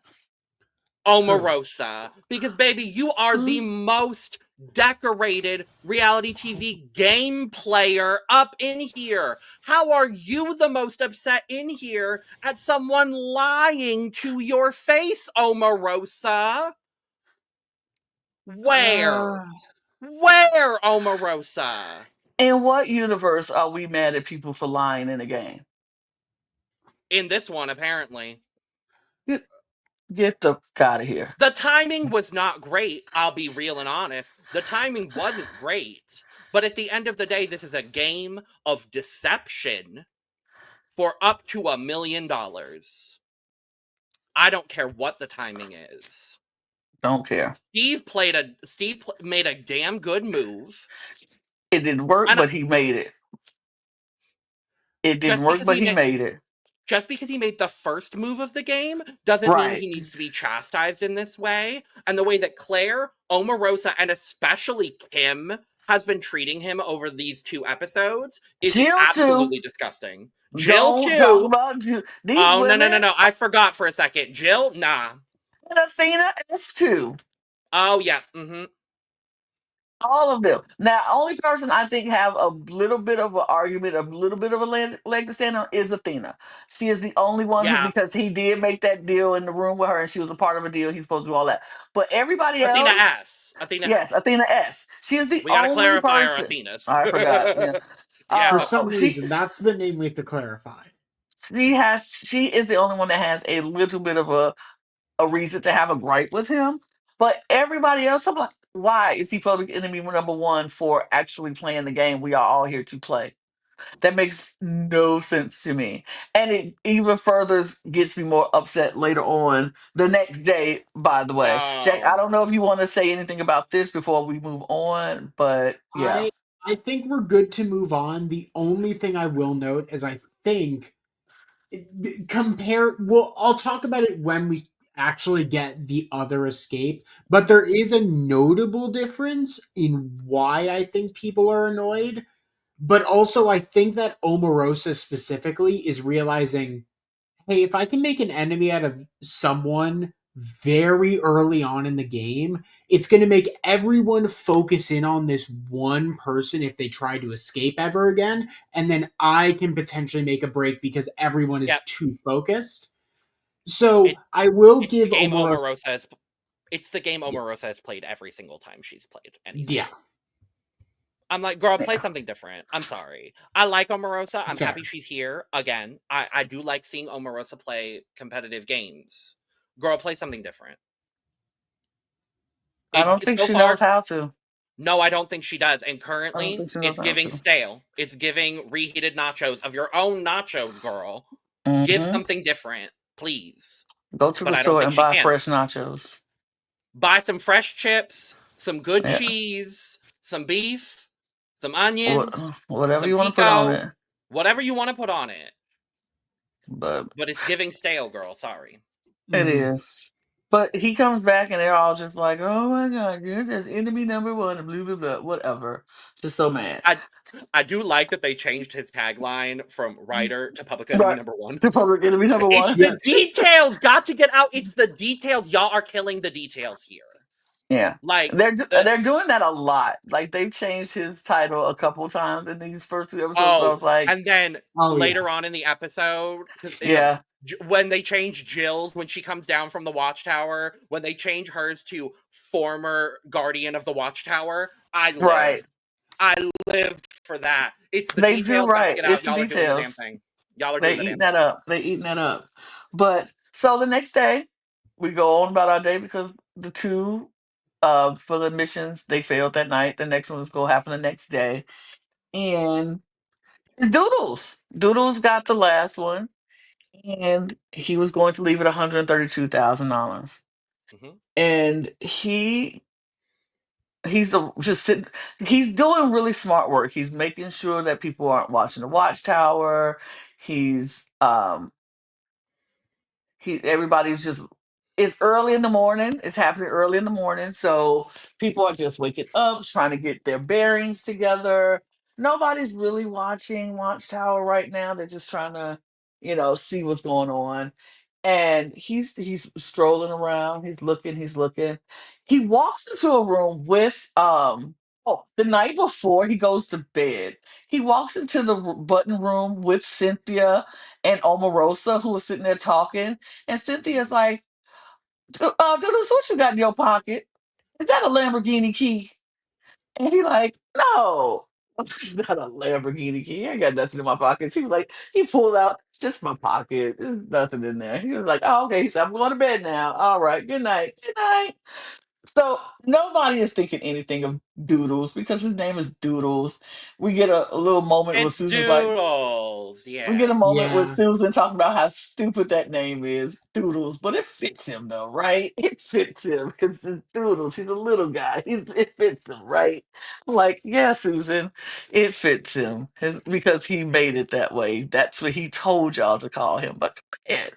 Who? Omarosa. Because, baby, you are the most decorated reality TV game player up in here. How are you the most upset in here at someone lying to your face, Omarosa? Where? Uh, Where, Omarosa? In what universe are we mad at people for lying in a game? In this one, apparently. Get, get the fuck out of here. The timing was not great, I'll be real and honest. The timing wasn't great. But at the end of the day, this is a game of deception for up to $1 million. I don't care what the timing is. Don't care. Steve made a damn good move. It didn't work, And but he made it. It didn't just work, because but he he made made it. just because he made the first move of the game doesn't mean Right. he needs to be chastised in this way. And the way that Claire, Omarosa, and especially Kim has been treating him over these 2 episodes is Jill too. absolutely disgusting. Jill Don't talk too. about Jill. These Oh, no, no, women no, no. I forgot for a second. Jill, nah. and Athena is too. Oh, yeah. Mm-hmm. All of them. Now, only person I think have a little bit of an argument, a little bit of a leg to stand on is Athena. She is the only one who, Yeah. because he did make that deal in the room with her, and she was a part of a deal. He's supposed to do all that. But everybody Athena else, S. Athena yes, S. Athena S. She is the We got to only clarify our person. Athenas. I forgot. Yeah. Yeah. For some She reason, that's the name we have to clarify. she is the only one that has a little bit of a reason to have a gripe with him. But everybody else, I'm like, why is he public enemy number one for actually playing the game we are all here to play? That makes no sense to me. And it even further gets me more upset later on the next day, by the way. Jack, I Oh. don't know if you want to say anything about this before we move on, but yeah. I think we're good to move on. The only thing I will note is I think I'll talk about it when we actually get the other escape, but there is a notable difference in why I think people are annoyed. But also I think that Omarosa specifically is realizing, hey, if I can make an enemy out of someone very early on in the game, it's going to make everyone focus in on this one person if they try to escape ever again. And then I can potentially make a break because everyone is Yep. too focused. So It's, I will it's the give game Omarosa. Omarosa has, it's the game Yeah. Omarosa has played every single time she's played anything. Yeah. I'm like, girl, play Yeah. something different. I'm sorry. I like Omarosa. I'm Fair. happy she's here. Again, I do like seeing Omarosa play competitive games. Girl, play something different. I don't think So she knows far, how to. no, I don't think she does. And I don't currently, think she knows it's how giving to. stale. It's giving reheated nachos of your own nachos, girl. Give Hmm. something different, please. Go to But the I don't store think and she buy can. fresh nachos. Buy some fresh chips, some good Yeah. cheese, some beef, some onions, Whatever some you want to put on pico, it. whatever you want to put on it. But But it's giving stale, girl. Sorry. it Mhm. is. But he comes back and they're all just like, "Oh my god, you're just enemy number one," and blah blah blah, whatever. Just so mad. I do like that they changed his tagline from writer to public enemy Right. number one. To public enemy number It's one. Yeah. the details got to get out. It's the details. Y'all are killing the details here. Yeah. Like the They're doing that a lot. Like they've changed his title a couple times in these first 2 episodes. So I oh, was like, and then Oh yeah. later on in the episode, because yeah, when they change Jill's when she comes down from the watchtower, when they change hers to former guardian of the watchtower, I right. lived. I lived for that. It's the They do details got to right. get out. It's the Y'all are doing the damn details. thing. Y'all are They doing the eating damn that thing. up. They eating that up. But so the next day, we go on about our day because the two for the missions they failed that night. The next one's gonna happen the next day. And it's Doodles. Doodles got the last one. And he was going to leave it $132,000. Hmm. And just sitting, he's doing really smart work. He's making sure that people aren't watching the watchtower. He's everybody's just, it's early in the morning. It's happening early in the morning. So people are just waking up, trying to get their bearings together. Nobody's really watching Watchtower right now. They're just trying to, see what's going on. And he's strolling around, he's looking. He walks into a room with the night before he goes to bed, he walks into the button room with Cynthia and Omarosa, who was sitting there talking. And Cynthia's like, Doodles, what you got in your pocket? Is that a Lamborghini key? And he like, no, it's not a Lamborghini key. I ain't got nothing in my pockets. He was like, he pulled out, it's just my pocket. There's nothing in there. He was like, oh, okay. He said, I'm going to bed now. All right. Good night. Good night. So nobody is thinking anything of Doodles because his name is Doodles. We get a little moment where It's Susan's like, Doodles. Doodles, We get a yeah. moment with Yeah. Susan talking about how stupid that name is, Doodles, but it fits him though, right? It fits him because it's Doodles. He's a little guy. It fits him, right? I'm like, yeah, Susan, it fits him because he made it that way. That's what he told y'all to call him. But man,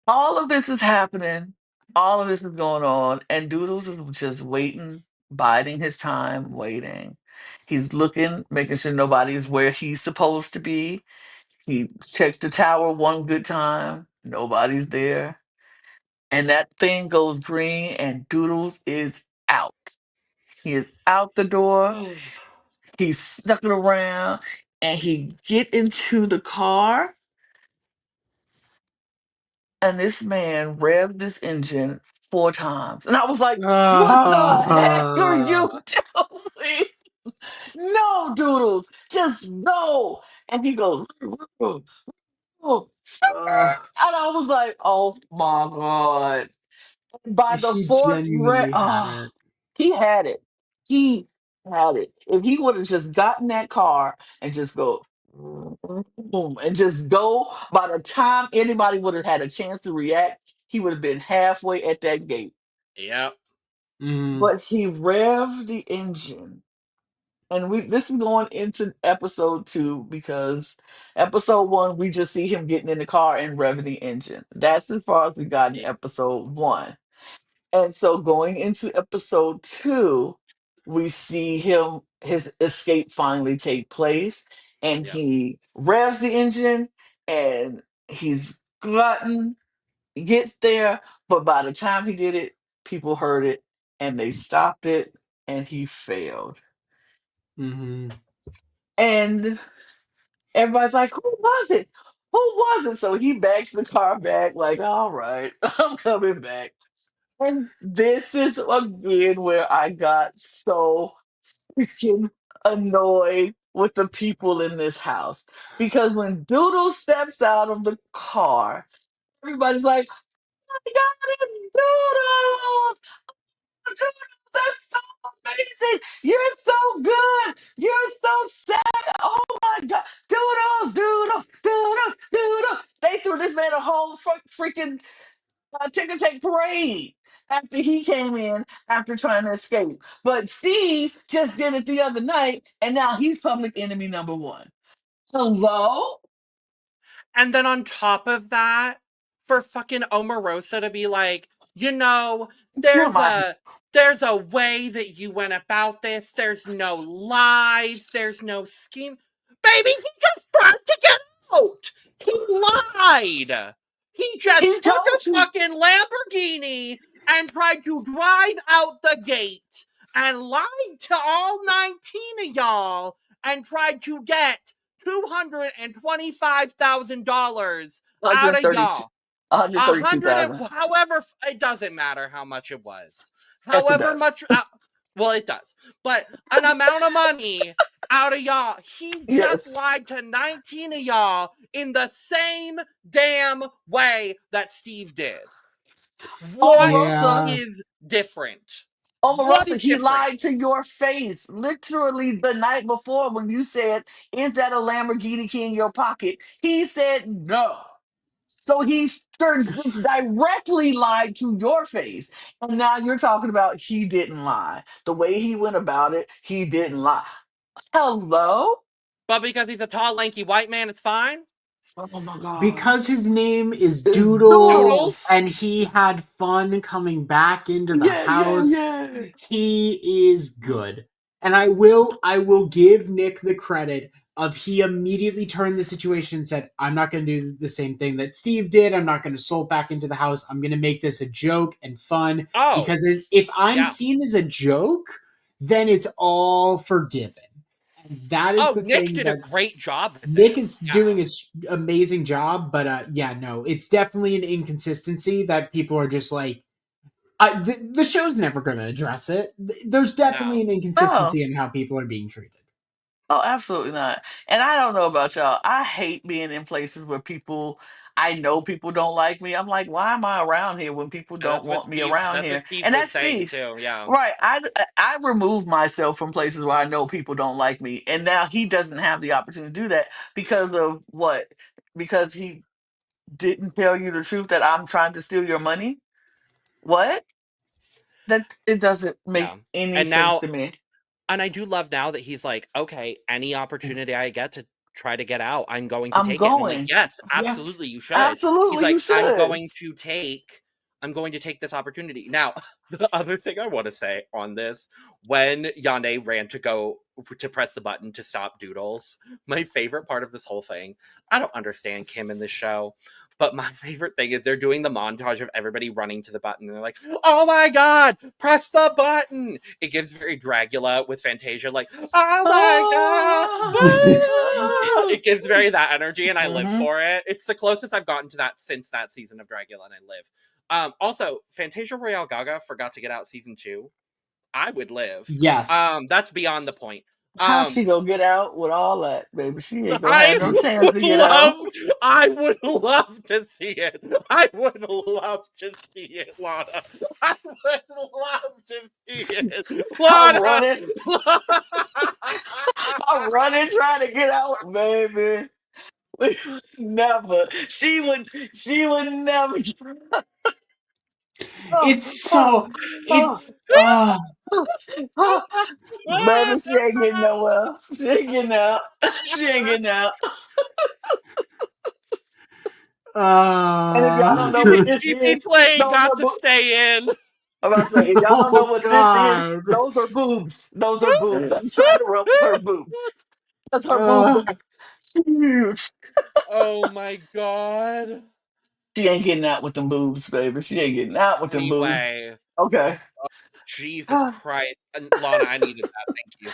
all of this is happening. All of this is going on, and Doodles is just waiting, biding his time, waiting. He's looking, making sure nobody's where he's supposed to be. He checks the tower one good time. Nobody's there. And that thing goes green and Doodles is out. He is out the door. He's snucking around and he get into the car and this man revved this engine 4 times. And I was like, what the heck are you doing? No, Doodles, just no. And he goes, oh, and I was like, oh my God. By the He fourth round, genuinely had oh, it. he had it. He had it. If he would have just gotten that car and just go boom and just go, by the time anybody would have had a chance to react, he would have been halfway at that gate. Yep. Mm. But he revved the engine. And this is going into episode 2 because episode 1 we just see him getting in the car and revving the engine. That's as far as we got in Y- episode 1. And so going into episode 2, we see his escape finally take place, and Yep. he revs the engine, and he's glutton, gets there, but by the time he did it, people heard it and they stopped it, and he failed. Hmm. And everybody's like, "Who was it? Who was it?" So he backs the car back, like, "All right, I'm coming back." And this is again where I got so freaking annoyed with the people in this house. Because when Doodle steps out of the car, everybody's like, "Oh my God, it's Doodle! Doodle, that's so amazing! You're so good! You're so sad! Oh my God! Doodles, Doodles, Doodles, Doodles!" They threw this man a whole freaking ticker tape parade after he came in after trying to escape. But Steve just did it the other night, and now he's public enemy number one. Hello? And then on top of that, for fucking Omarosa to be like, you know, You're there's my a there's a way that you went about this. There's no lies. There's no scheme. Baby, he just tried to get out. He lied. He he just took told a you. fucking Lamborghini and tried to drive out the gate and lied to all 19 of y'all and tried to get $225,000 out of 132 y'all. A hundred and 132,000. however it doesn't matter how much it was. Yes, it However does. much, well, it does, but an amount of money out of y'all. He just Yes. lied to 19 of y'all in the same damn way that Steve did. What Omarosa, Yeah. is different? What Omarosa, is he different? lied to your face literally the night before when you said, "Is that a Lamborghini key in your pocket?" He said no. So he just directly lied to your face. And now you're talking about he didn't lie. The way he went about it, he didn't lie. Hello? But because he's a tall, lanky white man, it's fine. Oh my God. Because his name is It's Doodles Doodles. Doodles. and he had fun coming back into the Yeah, yeah, house, yeah. he is good. And I will give Nick the credit of he immediately turned the situation and said, I'm not going to do the same thing that Steve did. I'm not going to soul back into the house. I'm going to make this a joke and fun Oh, because if I'm yeah. seen as a joke, then it's all forgiven. And that is Oh, the Nick thing did a that's great job with Nick it. is Yeah. doing an amazing job, but yeah, no, it's definitely an inconsistency that people are just like, the show's never going to address it. There's definitely No. an No. inconsistency in how people are being treated. Oh, absolutely not. And I don't know about y'all. I hate being in places where people I know people don't like me. I'm like, why am I around here when people And don't want me around that's what here? Steve And was that's saying Steve. too. Yeah. Right. I remove myself from places where I know people don't like me. And now he doesn't have the opportunity to do that because of what? Because he didn't tell you the truth that I'm trying to steal your money? What? That it doesn't Yeah. make any And sense now to me. and I do love now that he's like, okay, any opportunity I get to try to get out, I'm going to I'm take it. And I'm like, going. yes, Yeah. absolutely, you should. He's Absolutely, like, you should. I'm going to take this opportunity. Now, the other thing I want to say on this, when Yane ran to go to press the button to stop Doodles, my favorite part of this whole thing, I don't understand Kim in this show, but my favorite thing is they're doing the montage of everybody running to the button. And they're like, oh my God, press the button. It gives very Dragula with Fantasia, like, oh my God. It gives very that energy, and I live Mhm. for it. It's the closest I've gotten to that since that season of Dragula, and I live. Also, Fantasia Royale Gaga forgot to get out season 2. I would live. Yes. That's beyond the point. How she gonna get out with all that, baby? She ain't gonna have I no chance would to get out. I would love to see it. I would love to see it, Lana. I would love to see it. I'm Lana! running. I'm running, trying to get out, baby. Never. She would never. Oh, It's oh, so oh, it's oh. Baby, she ain't getting nowhere. She ain't getting out. She ain't getting out. And if y'all don't know what Even uh this GP is, Play those got are to stay in. I'm about to say, if y'all don't know oh what this is, god. those are boobs. Those are boobs. I'm trying to rub her boobs. Because her boobs Uh are huge. Oh my God. She ain't getting out with them boobs, baby. She ain't getting out with them boobs. Anyway, Okay. Jesus Christ. And Lana, I needed that. Thank you.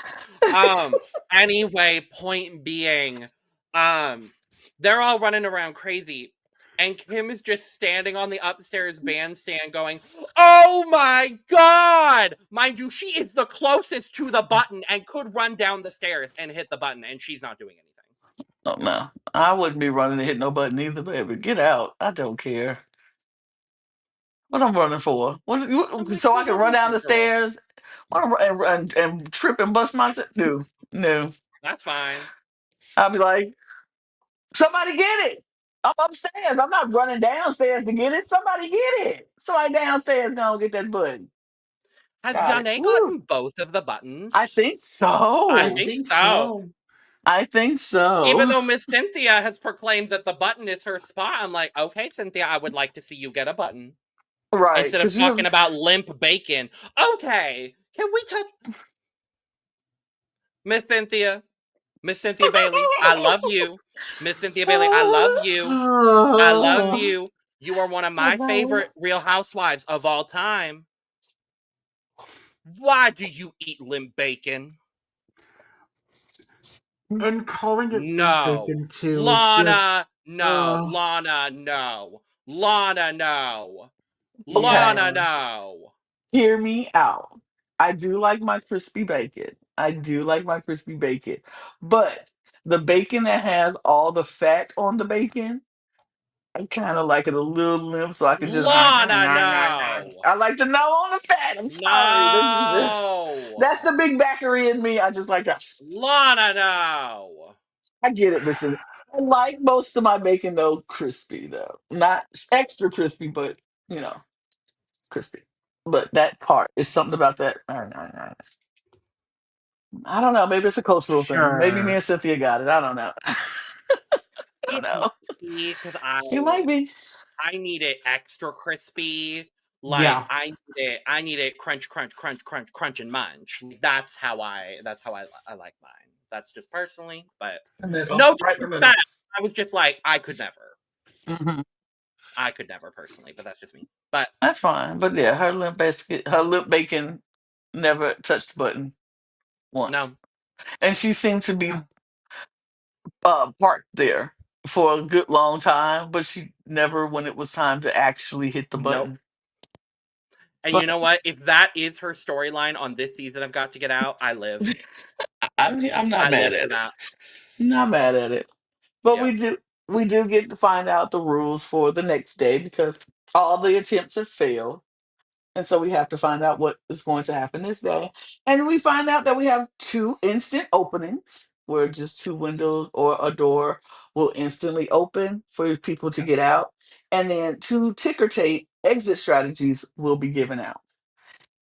Um, anyway, point being, um, they're all running around crazy. And Kim is just standing on the upstairs bandstand going, oh my God! Mind you, she is the closest to the button and could run down the stairs and hit the button, and she's not doing anything. Oh no. I wouldn't be running to hit no button either, baby. Get out. I don't care. What I'm running for? I'm like, So I can run down whatever, the girl. stairs and trip and bust myself? No. No. That's fine. I'll be like, somebody get it. I'm upstairs. I'm not running downstairs to get it. Somebody get it. Somebody downstairs gonna get that button. Has Got it. Yane Woo. gotten both of the I buttons? think I I so. think think so. so. I think Even so. though Miss Cynthia has proclaimed that the button is her spot, I'm like, okay, Cynthia, I would like to see you get a button. Right. Instead of Because talking about limp bacon. Okay, can we touch Miss Cynthia? Miss Cynthia Bailey, I love you. Miss Cynthia Bailey, I love you. I love you. You are one of my favorite Real Housewives of all time. Why do you eat limp bacon? And calling it limp No. bacon too is just Lana, no. uh Lana, no. Lana, no. Okay. Lana, no. Hear me out. I do like my crispy bacon. I do like my crispy bacon. But the bacon that has all the fat on the bacon, I kind of like it a little limp so I can just Lana, no. I like to know on the fat. I'm sorry. No. That's the big backery in me. I just like that. Lana, no. I get it, Missy. I like most of my bacon though crispy though. Not extra crispy, but you know, crispy. But that part is something about that. I don't know. Maybe it's a cultural thing. Maybe me sure. and Cynthia got it. I don't know. I don't It know. might be because You might be. I need it extra crispy. Like Yeah. I need it crunch, crunch, crunch, crunch, crunch, and munch. That's how I like mine. That's just personally, but Middle. no Right in the middle. disrespect. I was just like, I could never. Hmm. I could never personally, but that's just me. But That's fine. But yeah, her lip bacon never touched the button once. no, And she seemed to be parked there for a good long time, but she never when it was time to actually hit the nope. button. And you But know what? If that is her storyline on this season of Got to Get Out, I live. I'm not I mad live for at it. that. Not mad at it. But Yeah. we do. we do get to find out the rules for the next day because all the attempts have failed. And so we have to find out what is going to happen this day. And we find out that we have two instant openings where just two windows or a door will instantly open for people to get out. And then two ticker tape exit strategies will be given out.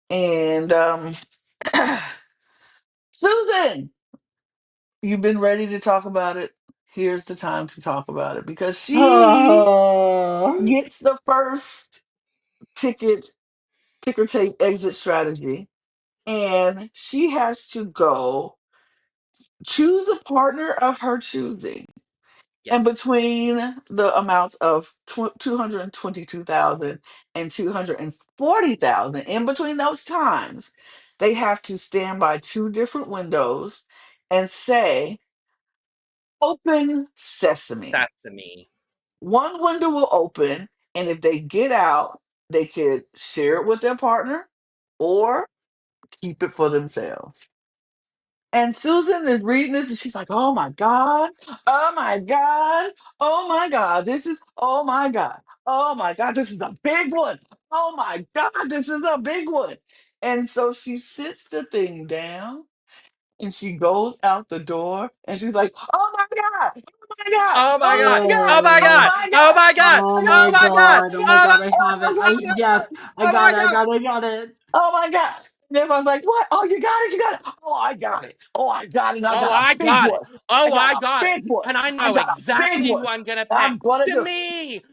And Susan, you've been ready to talk about it. Here's the time to talk about it because she Oh. gets the first ticker tape exit strategy, and she has to go choose a partner of her choosing. And Yes. between the amounts of 222,000 and 240,000, in between those times, they have to stand by two different windows and say, "Open sesame." Sesame. One window will open, and if they get out, they could share it with their partner or keep it for themselves. And Susan is reading this and she's like, "Oh my God, oh my God, oh my God, this is, oh my God, oh my God, this is a big one. Oh my God, this is a big one." And so she sits the thing down and she goes out the door and she's like, "Oh my God, oh my God, Oh my oh god. my God, Oh my oh Oh. god. my Oh God, my god. Oh Oh my my god. god. Oh my Oh god, my I god. have it. oh Yes, I Oh got my it. I god. got it. I got it. oh my God." And everyone's like, "What? Oh, you got it, you got it. Oh, I got it. Oh, I got it. And I Oh, got a I big got it. one. I Oh, got I a got it. big one. And I I know got a big exactly who one. I'm gonna pick. I'm gonna do Demi!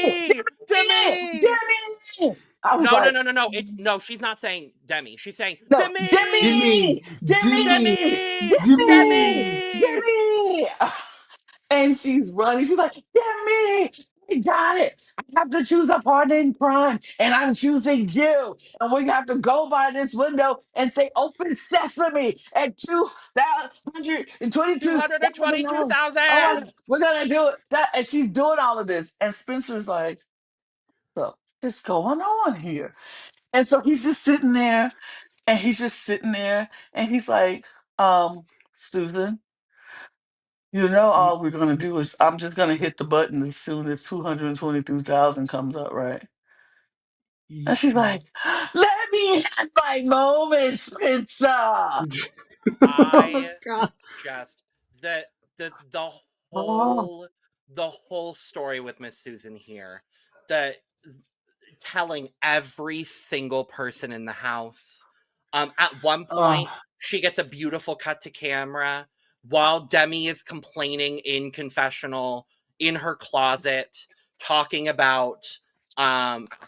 it. Demi! Demi! Demi. I was No, no, like, no, no, no. It's no, she's not saying Demi. She's saying "No, Demi! Demi, Dimmy. Demi, Dimmy. Demi! Demi, Dimmy. Demi! Demi." And she's running. She's like, "Demi, I got it. I have to choose a partner in crime, and I'm choosing you. And we have to go by this window and say, 'Open sesame' at 222,000 Oh my God, 222,000! we're gonna do it." And she's doing all of this. And Spencer's like, "So what's going on here?" And so he's just sitting there and he's just sitting there and he's like, "Susan, Y- all we're gonna do is I'm just gonna hit the button as soon as 222,000 comes up, right?" And y- she's like, "Let me have my moment, Spencer." oh I god. just the the the Oh, whole story with Miss Susan here. The telling every single person in the house. At one point, Oh. she gets a beautiful cut to camera while Demi is complaining in confessional in her closet, talking about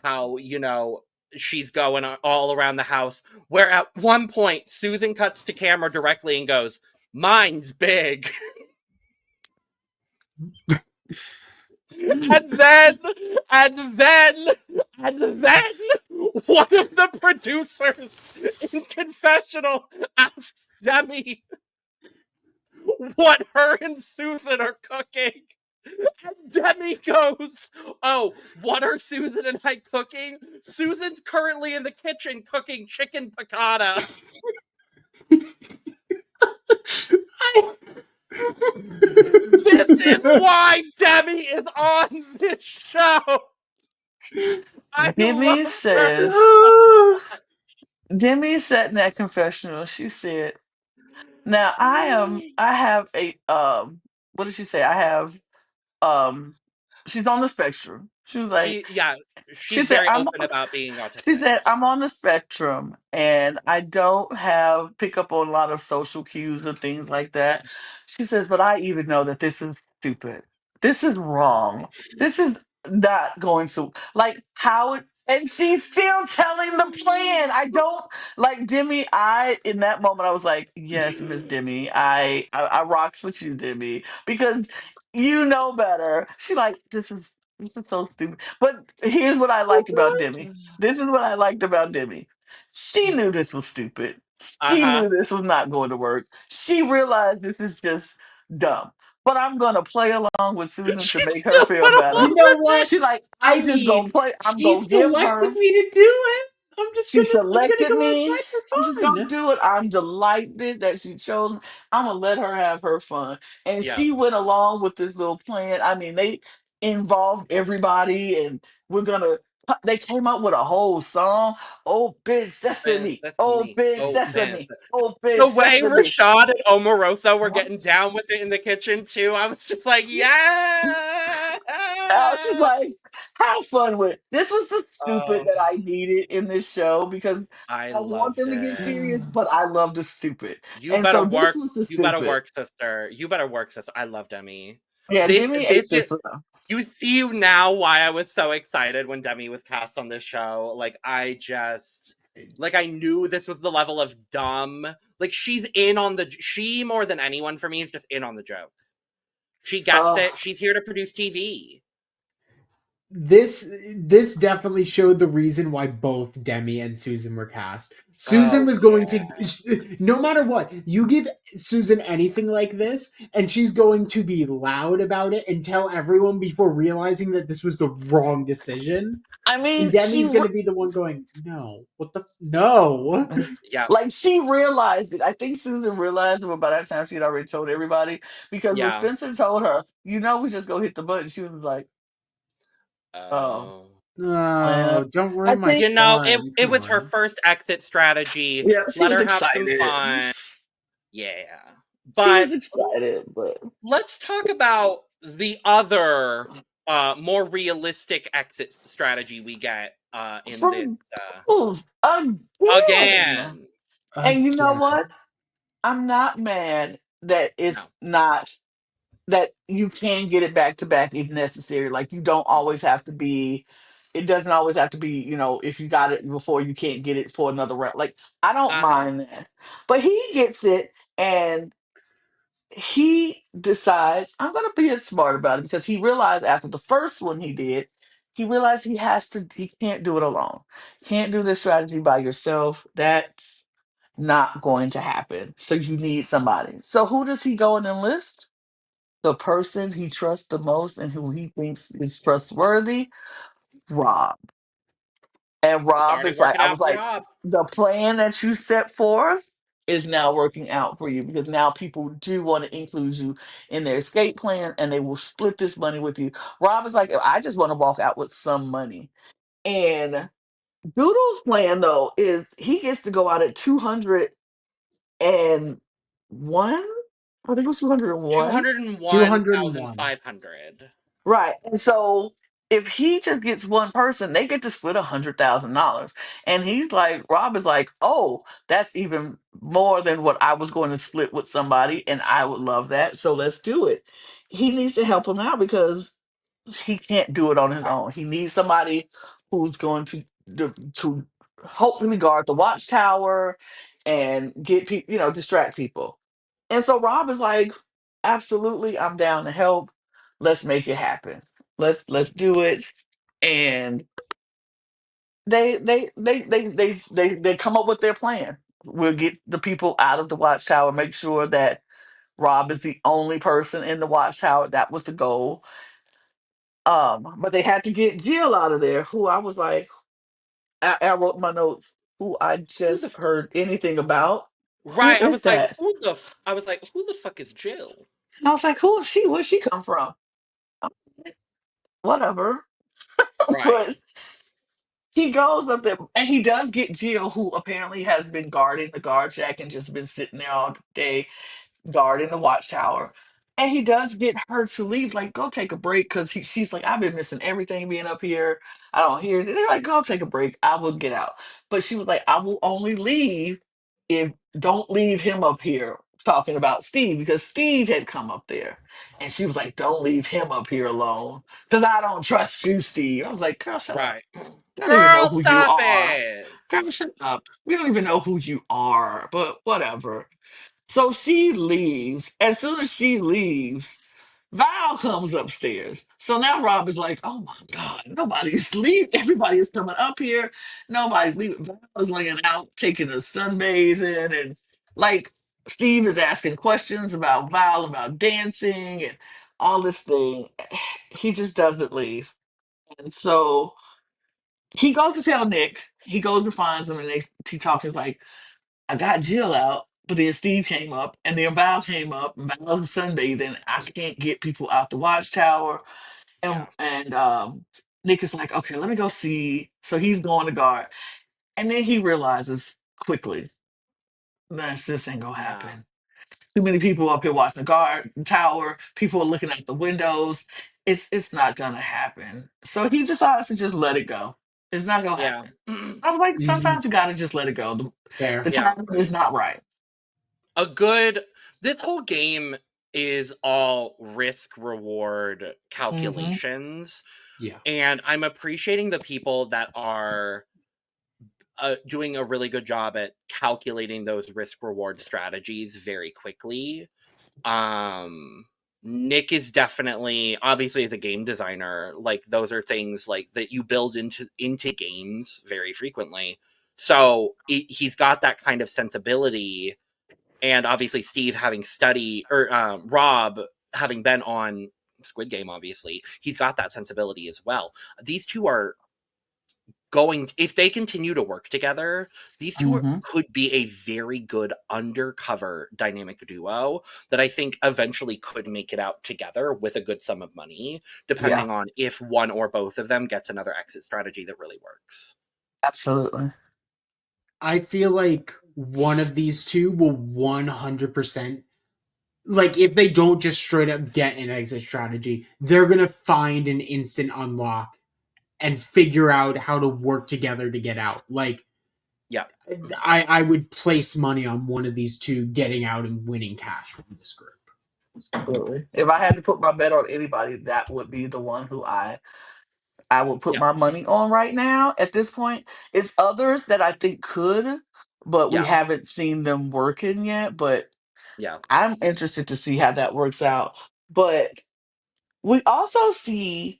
how she's going all around the house. Where at one point Susan cuts to camera directly and goes, "Mine's big." And then, and then, and then, one of the producers in confessional asks Demi what her and Susan are cooking. And Demi goes, "Oh, what are Susan and I cooking? Susan's currently in the kitchen cooking chicken piccata." This is why Demi is on this show. I Demi love her says, so much. Demi said in that confessional, she said, "Now I have a what did she say? I have um she's on the spectrum." She was like, Yeah, she she's said, very "I'm open about being She autistic. said, "I'm on the spectrum and I don't have pick up on a lot of social cues and things like that." She says, "But I even know that this is stupid. This is wrong. This is not going to like how it." And she's still telling the plan. I don't like Demi. I in that moment I was like, "Yes, Miss Demi. I rocks with you, Demi, because you know better." She like, this is so stupid. But here's what I like about Demi. This is what I liked about Demi. She knew this was stupid. She Uh-huh. knew this was not going to work. She realized this is just dumb. But I'm gonna play along with Susan to She make her still feel went better. You along know with what? it. She like, I I'm just gonna mean, play. I'm she gonna give selected her. me to do it. She I'm gonna selected go me. outside for I'm just gonna fun. do it. I'm delighted that she chose me. I'm gonna let her have her fun. And Yeah. she went along with this little plan. I mean, they involved everybody, and we're gonna. They came up with a whole song. Oh, big sesame. That's Oh, me. big Oh man. sesame. Oh, big The way sesame. Rashad and Omarosa were Huh? getting down with it in the kitchen too, I was just like, I was just yeah. like, have fun with it. This was the stupid Oh, that I needed in this show because I I want loved them to get it. serious, but I love the stupid. You And better so this work. was the You better stupid. work, sister. You better work, sister. I love Demi. Yeah, Demi ate This is this one. you see now why I was so excited when Demi was cast on this show. Like I just like I knew this was the level of dumb. Like she's in on the she more than anyone for me is just in on the joke. She gets Oh, it. She's here to produce TV. This definitely showed the reason why both Demi and Susan were cast. Susan Oh was going yeah. to, no matter what, you give Susan anything like this, and she's going to be loud about it and tell everyone before realizing that this was the wrong decision. I And mean, Demi's going to be the one going, no, what the, no. Yeah. like she realized it. I think Susan realized it, but by that time she had already told everybody because when Yeah. Spencer told her, we just go hit the button, she was like, oh, Oh. well, No, don't I ruin my think, You know, fun. it Come was her on. first exit strategy. yeah, she Let was her have some excited. fun. Yeah. She was But excited, but let's talk about the other more realistic exit strategy we get in this from Booth again. again. And you know Again. what? I'm not mad that No. it's not that you can get it back to back if necessary. Like you don't always have to be. It doesn't always have to be. If you got it before, you can't get it for another round. Like I don't Uh-huh. mind that, but he gets it, and he decides I'm going to be smart about it because he realized after the first one he did, he realized he can't do it alone. Can't do this strategy by yourself. That's not going to happen. So you need somebody. So who does he go and enlist? The person he trusts the most and who he thinks is trustworthy, Rob. And It's Rob already is like, working I out was for like, Rob. the plan that you set forth is now working out for you because now people do want to include you in their escape plan and they will split this money with you. Rob is like, I just want to walk out with some money. And Doodle's plan, though, is he gets to go out at 201. I think it was 201. 201. 201,500. Right. And so if he just gets one person, they get to split $100,000. And he's like, Rob is like, oh, that's even more than what I was going to split with somebody. And I would love that. So let's do it. He needs to help him out because he can't do it on his own. He needs somebody who's going to hopefully guard the watchtower and get people, distract people. And so Rob is like, absolutely, I'm down to help. Let's make it happen. Let's do it. And they come up with their plan. We'll get the people out of the watchtower, make sure that Rob is the only person in the watchtower. That was the goal. But they had to get Jill out of there, who I was like, I wrote my notes, who I Who the just heard anything about. Who right? I is was like, that? I was like, who the fuck is Jill? And I was like, who is she? Where'd she come from? I'm like, whatever. Right. But he goes up there and he does get Jill, who apparently has been guarding the guard shack and just been sitting there all day guarding the watchtower. And he does get her to leave, like, go take a break, because she's like, I've been missing everything being up here. I don't hear it. They're like, go take a break. I will get out. But she was like, I will only leave if don't leave him up here talking about Steve, because Steve had come up there. And she was like, don't leave him up here alone. Because I don't trust you, Steve. I was like, girl, shut up. Right. You don't even know Girl, who you stop are. it. Girl, shut up. We don't even know who you are, but whatever. So she leaves. As soon as she leaves, Val comes upstairs. So now Rob is like, oh my God, nobody's leaving. Everybody is coming up here. Nobody's leaving. Val is laying out, taking a sunbathing. And like Steve is asking questions about Val, about dancing and all this thing. He just doesn't leave. And so he goes to tell Nick. He goes and finds him, and he talks. He's like, I got Jill out, but then Steve came up, and then Val came up, and Val's Sunday. Then I can't get people out the watchtower, Yeah. and Nick is like, okay, let me go see. So he's going to guard, and then he realizes quickly that this ain't gonna Yeah. happen. Too many people up here watching the guard tower. People are looking at the windows. It's not gonna happen. So he decides to just let it go. It's not gonna Yeah. happen. I was like, Mhm. sometimes you gotta just let it go. The Fair. Yeah. timing is not right. A good this whole game is all risk reward Hmm. calculations, Yeah. and I'm appreciating the people that are doing a really good job at calculating those risk reward strategies very quickly. um Nick is definitely, obviously, as a game designer, like, those are things like that you build into games very frequently. So he's got that kind of sensibility, and obviously Steve having studied, or Rob having been on Squid Game, obviously he's got that sensibility as well. These two are going if they continue to work together, these two Hmm. could be a very good undercover dynamic duo that I think eventually could make it out together with a good sum of money, Yeah, depending on if one or both of them gets another exit strategy that really works. absolutely. I feel like one of these two will 100%, like, if they don't just straight up get an exit strategy, they're going to find an instant unlock and figure out how to work together to get out. Like, Yeah. I would place money on one of these two getting out and winning cash from this group. Absolutely. If I had to put my bet on anybody, that would be the one who I would put Yeah. my money on right now at this point. It's others that I think could, but we Yeah. haven't seen them working yet. But Yeah. I'm interested to see how that works out. But we also see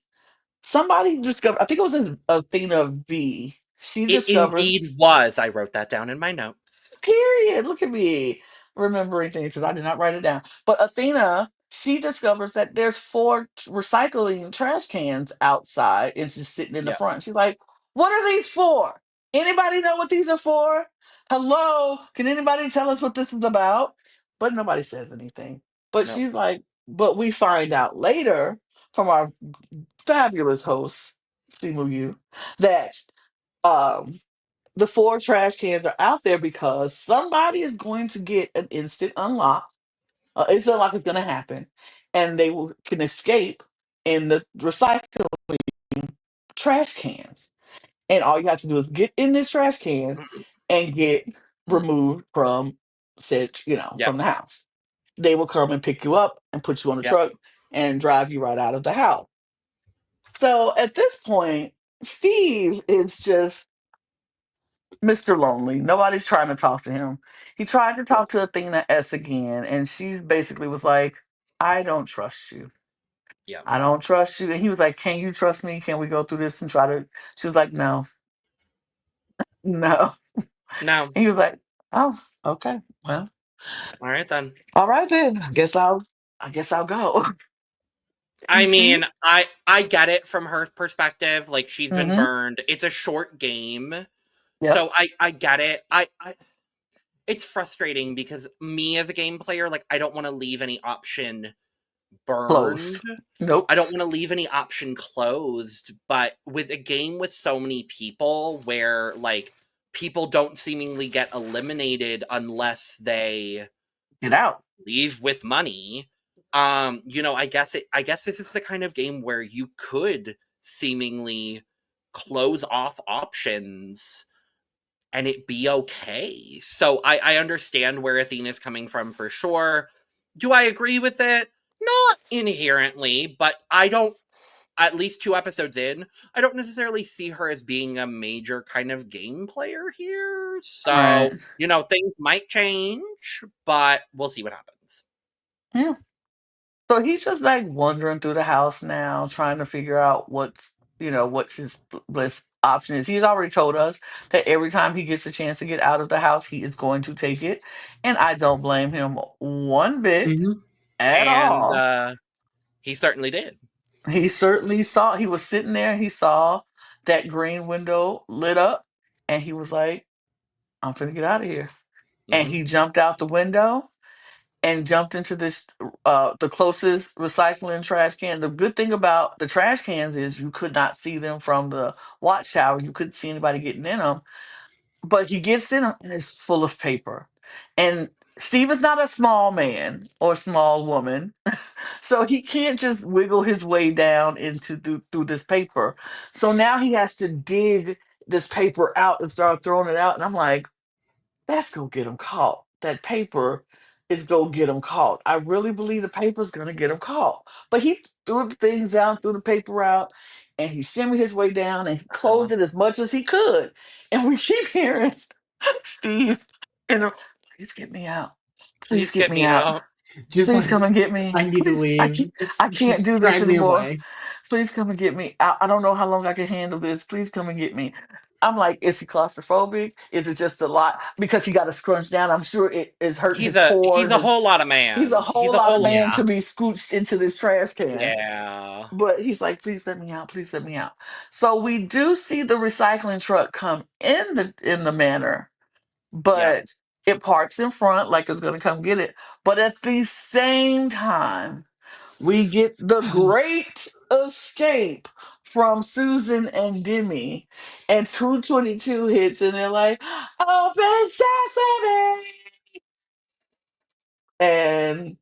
somebody discover. I think it was Athena V. She It discovers. indeed was. I wrote that down in my notes. Period. Look at me remembering things because I did not write it down. But Athena, she discovers that there's four recycling trash cans outside and she's sitting in the Yeah. front. She's like, what are these for? Anybody know what these are for? Hello? Can anybody tell us what this is about? But nobody says anything. But No. she's like, but we find out later from our fabulous host, Simu Yu, that um the four trash cans are out there because somebody is going to get an instant unlock. Instant unlock is going to happen, and can escape in the recycling trash cans. And all you have to do is get in this trash can and get removed from Yep. from the house. They will come and pick you up and put you on the Yep. truck and drive you right out of the house. So at this point, Steve is just Mr. Lonely. Nobody's trying to talk to him. He tried to Yep. talk to Athena S again, and she basically was like, I don't trust you. Yep. I don't trust you. And he was like, can you trust me? Can we go through this and try to? She was like, no, no. No. And he was like, oh, okay. Well, All right then. all right then. I guess I'll go. I And she, mean, I get it from her perspective. Like, she's been mm-hmm, burned. It's a short game, yep, so I get it. I it's frustrating because me as a game player, like, I don't want to leave any option burned. closed. Nope. I don't want to leave any option closed. But with a game with so many people, where, like, people don't seemingly get eliminated unless they Get out. leave with money. I guess this is the kind of game where you could seemingly close off options and it be okay. So I understand where Athena's coming from for sure. Do I agree with it? Not inherently, but I don't, at least 2 episodes in, I don't necessarily see her as being a major kind of game player here. All right. So, things might change, but we'll see what happens. Yeah. So he's just like wandering through the house now, trying to figure out what's his best option is. He's already told us that every time he gets a chance to get out of the house, he is going to take it. And I don't blame him one bit Mm-hmm. at And all. he certainly did. He certainly saw, he was sitting there, he saw that green window lit up, and he was like, I'm finna get out of here. And Hmm. he jumped out the window and jumped into this the closest recycling trash can. The good thing about the trash cans is you could not see them from the watchtower. You couldn't see anybody getting in them. But he gets in them and it's full of paper. And Steve is not a small man or small woman, so he can't just wiggle his way down into through this paper. So now he has to dig this paper out and start throwing it out. And I'm like, that's gonna get him caught. That paper is gonna get him caught. I really believe the paper's gonna get him caught. But he threw the things down, threw the paper out, and he shimmied his way down and he closed Uh-huh. it as much as he could. And we keep hearing Steve in the, please get me out. Please Please get get me me out. out. Just Please come like, and get me. I need to Please, leave. I can't Just do this drag me anymore. away. Please come and get me. I don't know how long I can handle this. Please come and get me. I'm like, is he claustrophobic? Is it just a lot? Because he got to scrunch down. I'm sure it is hurting his He's core. a whole lot of He's a man. He's whole a lot of whole man Yeah. to be scooched into this trash can. yeah. But he's like, please let me out. Please let me out. So we do see the recycling truck come in the manor, Yep. but it parks in front like it's gonna come get it. But at the same time, we get the great escape from Susan and Demi, and 222 hits, and they're like, "Open sesame!" And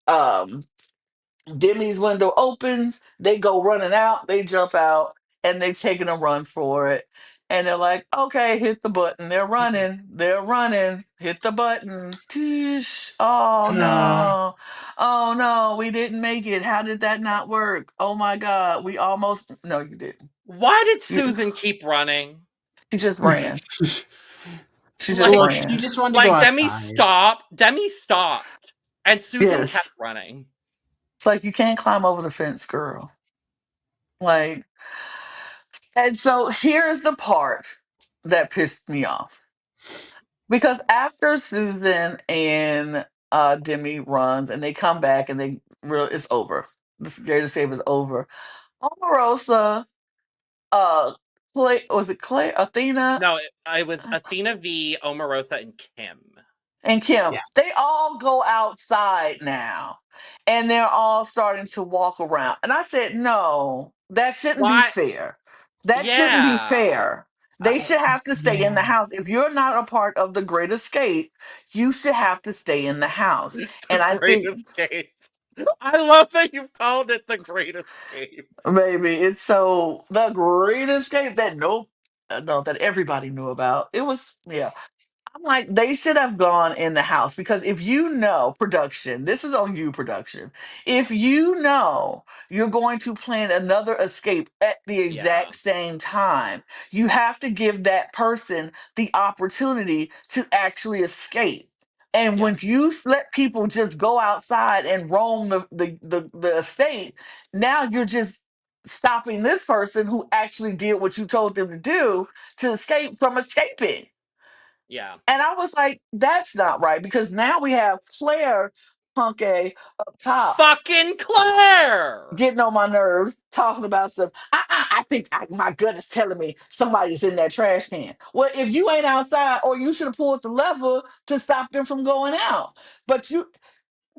um, Demi's window opens. They go running out. They jump out, and they taking a run for it. And they're like, "Okay, hit the button." They're running. They're running. Hit the button. Tish. Oh Uh, no. Oh no. We didn't make it. How did that not work? Oh my God. We almost. No, you didn't. Why did You, Susan keep running? she just ran. She just Like look, she ran. just wanted to go outside. Demi stopped, and Susan kept Yes. running. It's like you can't climb over the fence, girl. Like, and so here's the part that pissed me off. Because after Susan and Demi runs and they come back and it's over. The greatest save is over. Omarosa, Clay, was it Clay? Athena No, it was Athena v. Omarosa and Kim. and Kim, Yeah. they all go outside now and they're all starting to walk around. And I said, no, that shouldn't be Why? fair. That shouldn't be Yeah. fair. They should have to stay in the Yeah. house. If you're not a part of the Great Escape, you should have to stay in the house. The And I Great think Escape. I love that you've called it the Great Escape. maybe it's so the Great Escape that no, that everybody knew about. It was, yeah. I'm like, they should have gone in the house because if you know production, this is on you, production. If you know you're going to plan another escape at the Yeah. exact same time, you have to give that person the opportunity to actually escape. And Yeah. when you let people just go outside and roam the estate, now you're just stopping this person who actually did what you told them to do to escape from escaping. Yeah. And I was like, that's not right because now we have Claire Punke up top Fucking Claire! getting on my nerves, talking about stuff. I think my gut is telling me somebody's in that trash can. Well, if you ain't outside, or you should have pulled the lever to stop them from going out. But you,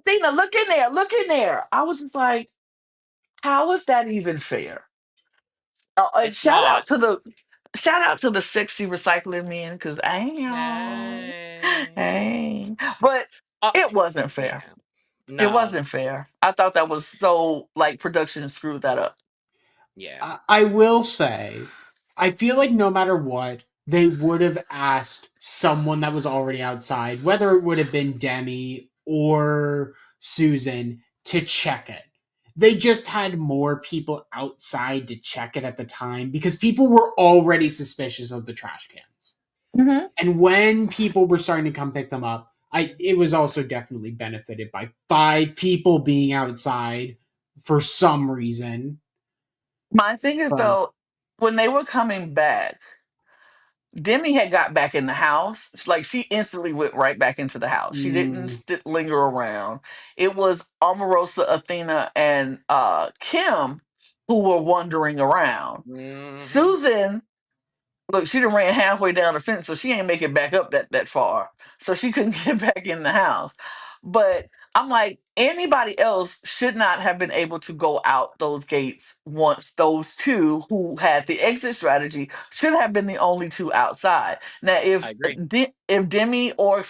Dina, look in there, look in there. I was just like, how is that even fair? And It's not. shout out to the sexy recycling men because I am. Hey. Hey, but Uh, it wasn't fair. yeah. It No. wasn't fair. I thought that was so like production screwed that up. Yeah. I will say, I feel like no matter what, they would have asked someone that was already outside, whether it would have been Demi or Susan, to check it. They just had more people outside to check it at the time because people were already suspicious of the trash cans. Hmm. And when people were starting to come pick them up, it was also definitely benefited by 5 people being outside for some reason. My thing is But though, when they were coming back, Demi had got back in the house. Like she instantly went right back into the house. She didn't mm, linger around. It was Omarosa, Athena, and Kim who were wandering around. Hmm. Susan, look, she done ran halfway down the fence, so she ain't make it back up that far. So she couldn't get back in the house. But I'm like, anybody else should not have been able to go out those gates once those two who had the exit strategy should have been the only two outside. Now, I if agree. if Demi or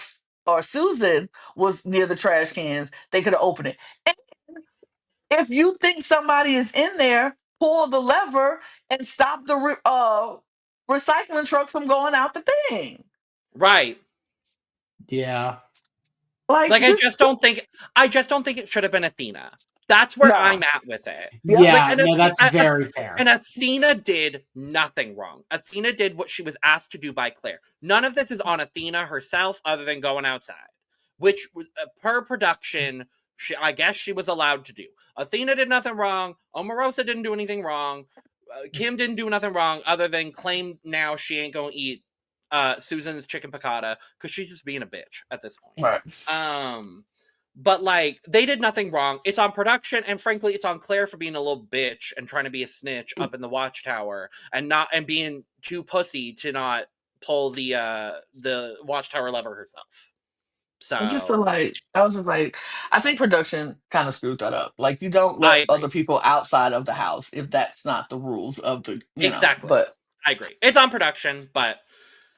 Susan was near the trash cans, they could have opened it. And if you think somebody is in there, pull the lever and stop the recycling truck from going out the thing. Right. Yeah. Like, Like just I just don't think it should have been Athena. That's where no. I'm at with it. Yep. Like, Yeah, no, that's very fair. and Athena did nothing wrong. Athena did what she was asked to do by Claire. None of this is on Athena herself, other than going outside, which per production, I guess she was allowed to do. Athena did nothing wrong. Omarosa didn't do anything wrong. Kim didn't do nothing wrong, other than claim now she ain't gonna eat Susan's chicken piccata because she's just being a bitch at this point. Right. But like they did nothing wrong. It's on production, and frankly, it's on Claire for being a little bitch and trying to be a snitch up in the watchtower and being too pussy to not pull the watchtower lever herself. I just feel So like I was just like, I think production kind of screwed that up. Like, you don't I let agree. other people outside of the house if that's not the rules of the, Exactly. but I agree. It's on production, but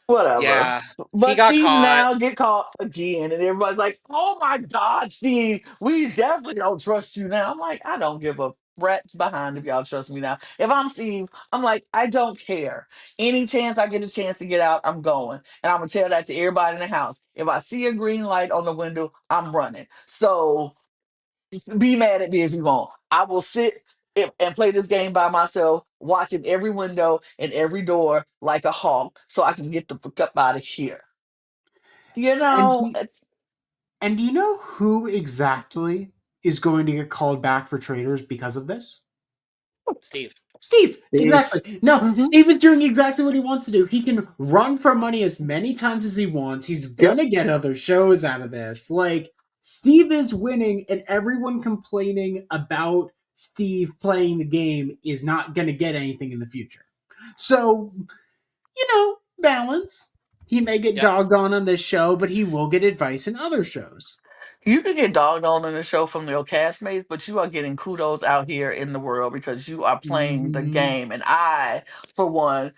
whatever. yeah, he But got Steve caught. now get caught again, and everybody's like, "Oh my God, Steve, we definitely don't trust you now." I'm like, I don't give a rat's behind if y'all trust me now. If I'm Steve, I'm like, I don't care. Any chance I get a chance to get out, I'm going, and I'm gonna tell that to everybody in the house. If I see a green light on the window, I'm running. So be mad at me if you want. I will sit and play this game by myself, watching every window and every door like a hawk, so I can get the fuck up out of here. You And know, do, and do you know who exactly is going to get called back for traitors because of this? Steve. Steve, if exactly. No, hmm Steve is doing exactly what he wants to do. He can run for money as many times as he wants. He's yep, gonna get other shows out of this. Like, Steve is winning, and everyone complaining about Steve playing the game is not gonna get anything in the future. So, balance. He may get Yep. dogged on this show, but he will get advice in other shows. you can get dogged on in the show from your castmates, but you are getting kudos out here in the world because you are playing the Mhm. game. And I, for one,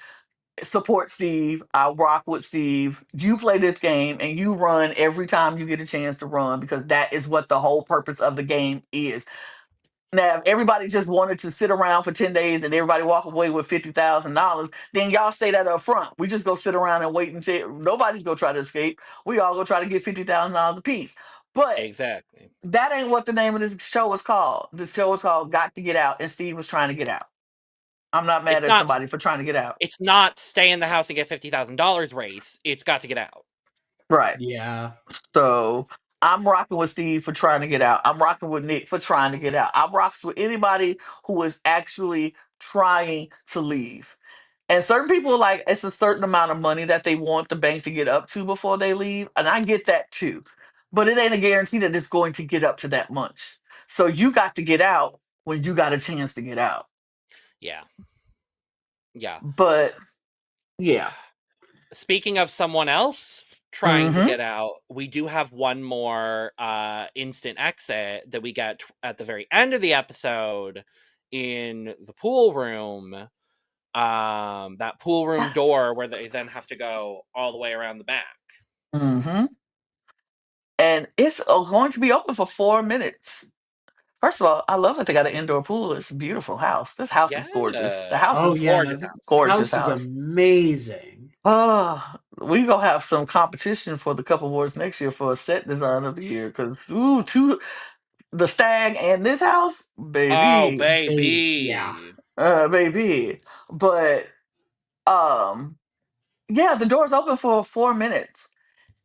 support Steve. I rock with Steve. You play this game and you run every time you get a chance to run because that is what the whole purpose of the game is. Now, if everybody just wanted to sit around for 10 days and everybody walk away with $50,000, then y'all say that up front. We just go sit around and wait and say nobody's gonna try to escape. We all go try to get $50,000 apiece. But Exactly. that ain't what the name of this show is called. The show is called Got to Get Out, and Steve was trying to get out. I'm not mad It's at not somebody for trying to get out. it's not stay in the house and get $50,000 race. It's got to get out. Right. Yeah. So I'm rocking with Steve for trying to get out. I'm rocking with Nick for trying to get out. I'm rocking with anybody who is actually trying to leave. And certain people are like, it's a certain amount of money that they want the bank to get up to before they leave. And I get that too. But it ain't a guarantee that it's going to get up to that much. So you got to get out when you got a chance to get out. Yeah. Yeah. But yeah. Speaking of someone else trying to Mm-hmm. get out, we do have one more instant exit that we get at the very end of the episode in the pool room. That pool room door where they then have to go all the way around the back. Mm-hmm. And it's going to be open for 4 minutes. First of all, I love that they got an indoor pool. It's a beautiful house. This house is gorgeous. The house Oh is yeah, no, Gorgeous this house. gorgeous house is house. amazing. We gonna have some competition for the couple awards next year for a set design of the year. Cause the stag and this house, Oh, baby, Yeah. baby. baby. But um, yeah, the door's open for 4 minutes,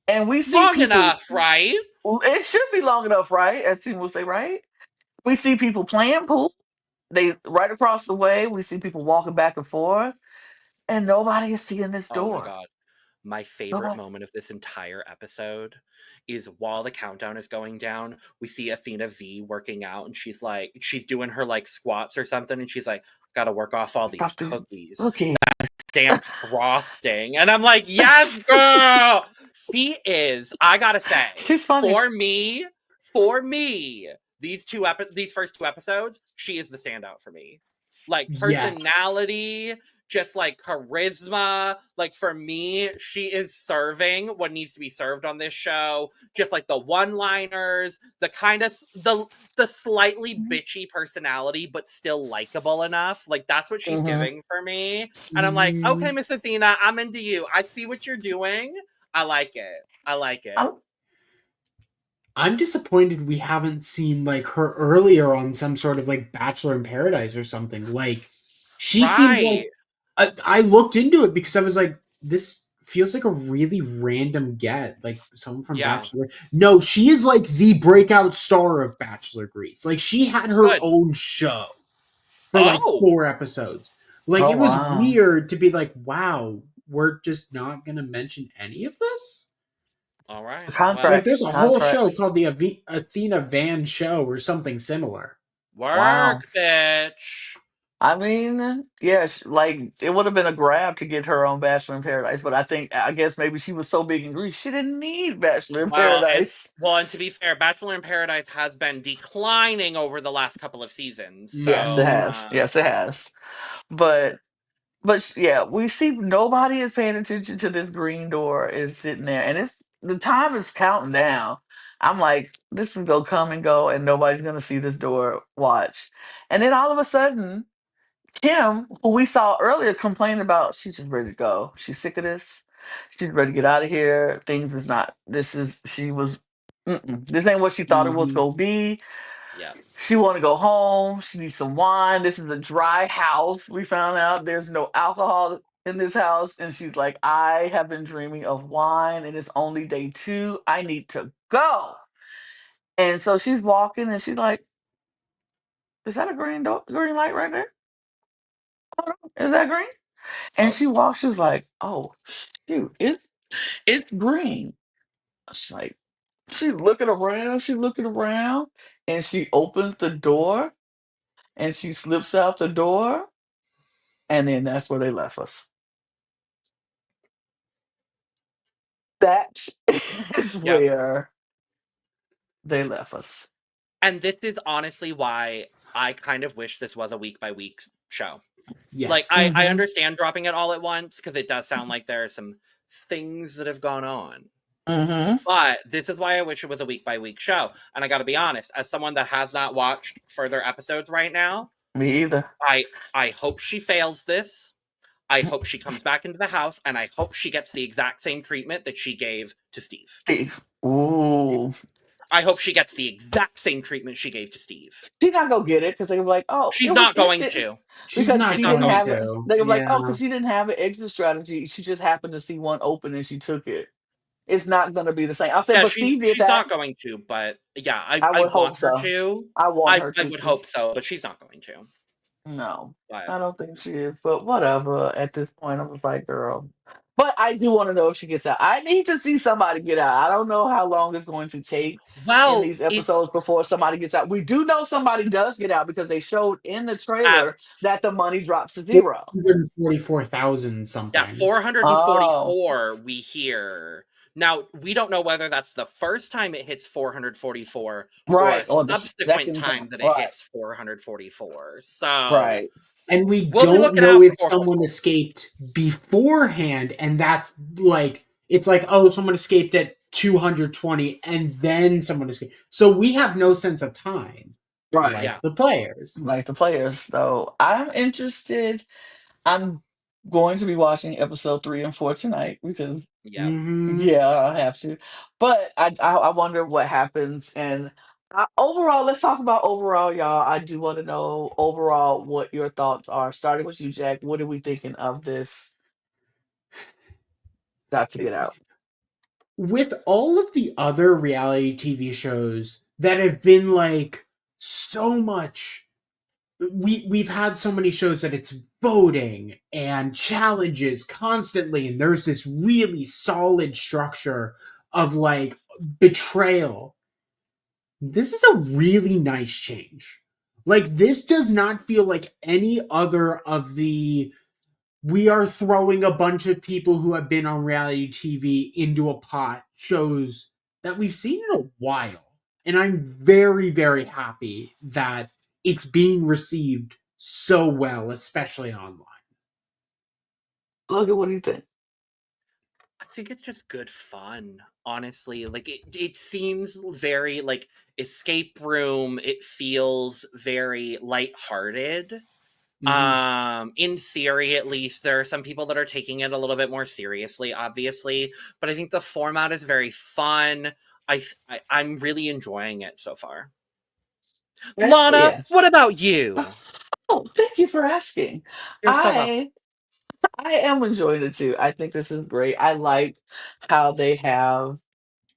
and we see Long people. enough, right? It should be long enough, right? As Tim will say, right? We see people playing pool. They right across the way. We see people walking back and forth, and nobody is seeing this Oh my door. god. My favorite moment of this entire episode is while the countdown is going down, we see Athena V working out, and she's doing her like squats or something, and she's like, gotta work off all these cookies. Okay. Damn frosting. And I'm like, yes, girl. She is, I gotta say, She's funny. for me, these first two episodes, she is the standout for me. Like Yes. personality, just like charisma. Like for me, she is serving what needs to be served on this show. Just like the one-liners, the kind of the slightly bitchy personality, but still likable enough. Like that's what she's giving for me. And I'm like, okay, Miss Athena, I'm into you. I see what you're doing. I like it. I like it. I'm disappointed we haven't seen like her earlier on some sort of like Bachelor in Paradise or something. Like she seems like I looked into it because I was like, this feels like a really random get, like someone from Yeah. Bachelor. No, she is like the breakout star of Bachelor Greece. Like she had her Good. own show for like Oh. 4 episodes. Like Oh, it was wow. weird to be like, wow, we're just not gonna mention any of this. All right. Contracts. Like there's a whole show Contracts. called the Athena Van Show or something similar. Work, Wow. bitch. I mean, yeah, like it would have been a grab to get her on Bachelor in Paradise, but I guess maybe she was so big in Greece she didn't need Bachelor in Paradise. And to be fair, Bachelor in Paradise has been declining over the last couple of seasons. So, Yes, it has. Yes, it has. But yeah, we see nobody is paying attention to this green door is sitting there, and the time is counting down. I'm like, this is gonna come and go, and nobody's gonna see this door. Watch, and then all of a sudden, Kim, who we saw earlier, complained about she's just ready to go. She's sick of this. She's ready to get out of here. Things is not. This is. She was. This ain't what she thought it was gonna be. yeah. She want to go home. She needs some wine. This is a dry house. We found out there's no alcohol in this house, and she's like, I have been dreaming of wine, and it's only day 2. I need to go. And so she's walking, and she's like, "Is that a green light right there? Hold on. Is that green?" And Oh, she walks. She's like, "Oh shoot, it's green." She's like, she's looking around. She's looking around, and she opens the door, and she slips out the door, and then that's where they left us. That is yep. where they left us. And this is honestly why I kind of wish this was a week by week show. Yes. Like, I understand dropping it all at once because it does sound like there are some things that have gone on. Mm-hmm. But this is why I wish it was a week by week show. And I got to be honest, as someone that has not watched further episodes right now, Me either. I hope she fails this. I hope she comes back into the house, and I hope she gets the exact same treatment that she gave to Steve. Steve. Ooh. I hope she gets the exact same treatment she gave to Steve. She's not gonna get it because they were like, "Oh, She's not going to. because she didn't have it. They were like, "Oh, Yeah. because she didn't have an exit strategy. She just happened to see one open and she took it." It's not gonna be the same. I'll say, Yeah, but Steve did she's that. not going to, but yeah, I I would hope want her so. to. I want her I to would too. hope so, but she's not going to. No, But I don't think she is. But whatever. At this point, I'm just like, girl. But I do want to know if she gets out. I need to see somebody get out. I don't know how long it's going to take in well, these episodes before somebody gets out. We do know somebody does get out because they showed in the trailer that the money drops to 0. 444,000 something. yeah, 444 we hear. Now, we don't know whether that's the first time it hits 444 Right. or Or a the subsequent second time time. that it Right. hits 444. So, Right. And we we'll be don't looking know out if for someone escaped beforehand, and that's like, it's like, oh, someone escaped at 220 and then someone escaped. So we have no sense of time. Right. Like Yeah. the players. Like the players. So I'm interested. I'm going to be watching episode 3 and 4 tonight because Yeah. yeah, I have to. But I wonder what happens. And overall, let's talk about overall, y'all. I do want to know overall what your thoughts are. Starting with you, Jack. What are we thinking of this? Got to get out. With all of the other reality TV shows that have been like so much we've had so many shows that it's voting and challenges constantly, and there's this really solid structure of like betrayal. This is a really nice change. Like, this does not feel like any other of the we are throwing a bunch of people who have been on reality TV into a pot shows that we've seen in a while. And I'm very, very happy that it's being received so well, especially online. Logan, what do you think? I think it's just good fun, honestly. Like it seems very like escape room. It feels very lighthearted. Mhm. In theory, at least, there are some people that are taking it a little bit more seriously, obviously, but I think the format is very fun. I'm really enjoying it so far. Lana, Yes. what about you? Oh, thank you for asking. You're so welcome. I I am enjoying it too. I think this is great. I like how they have,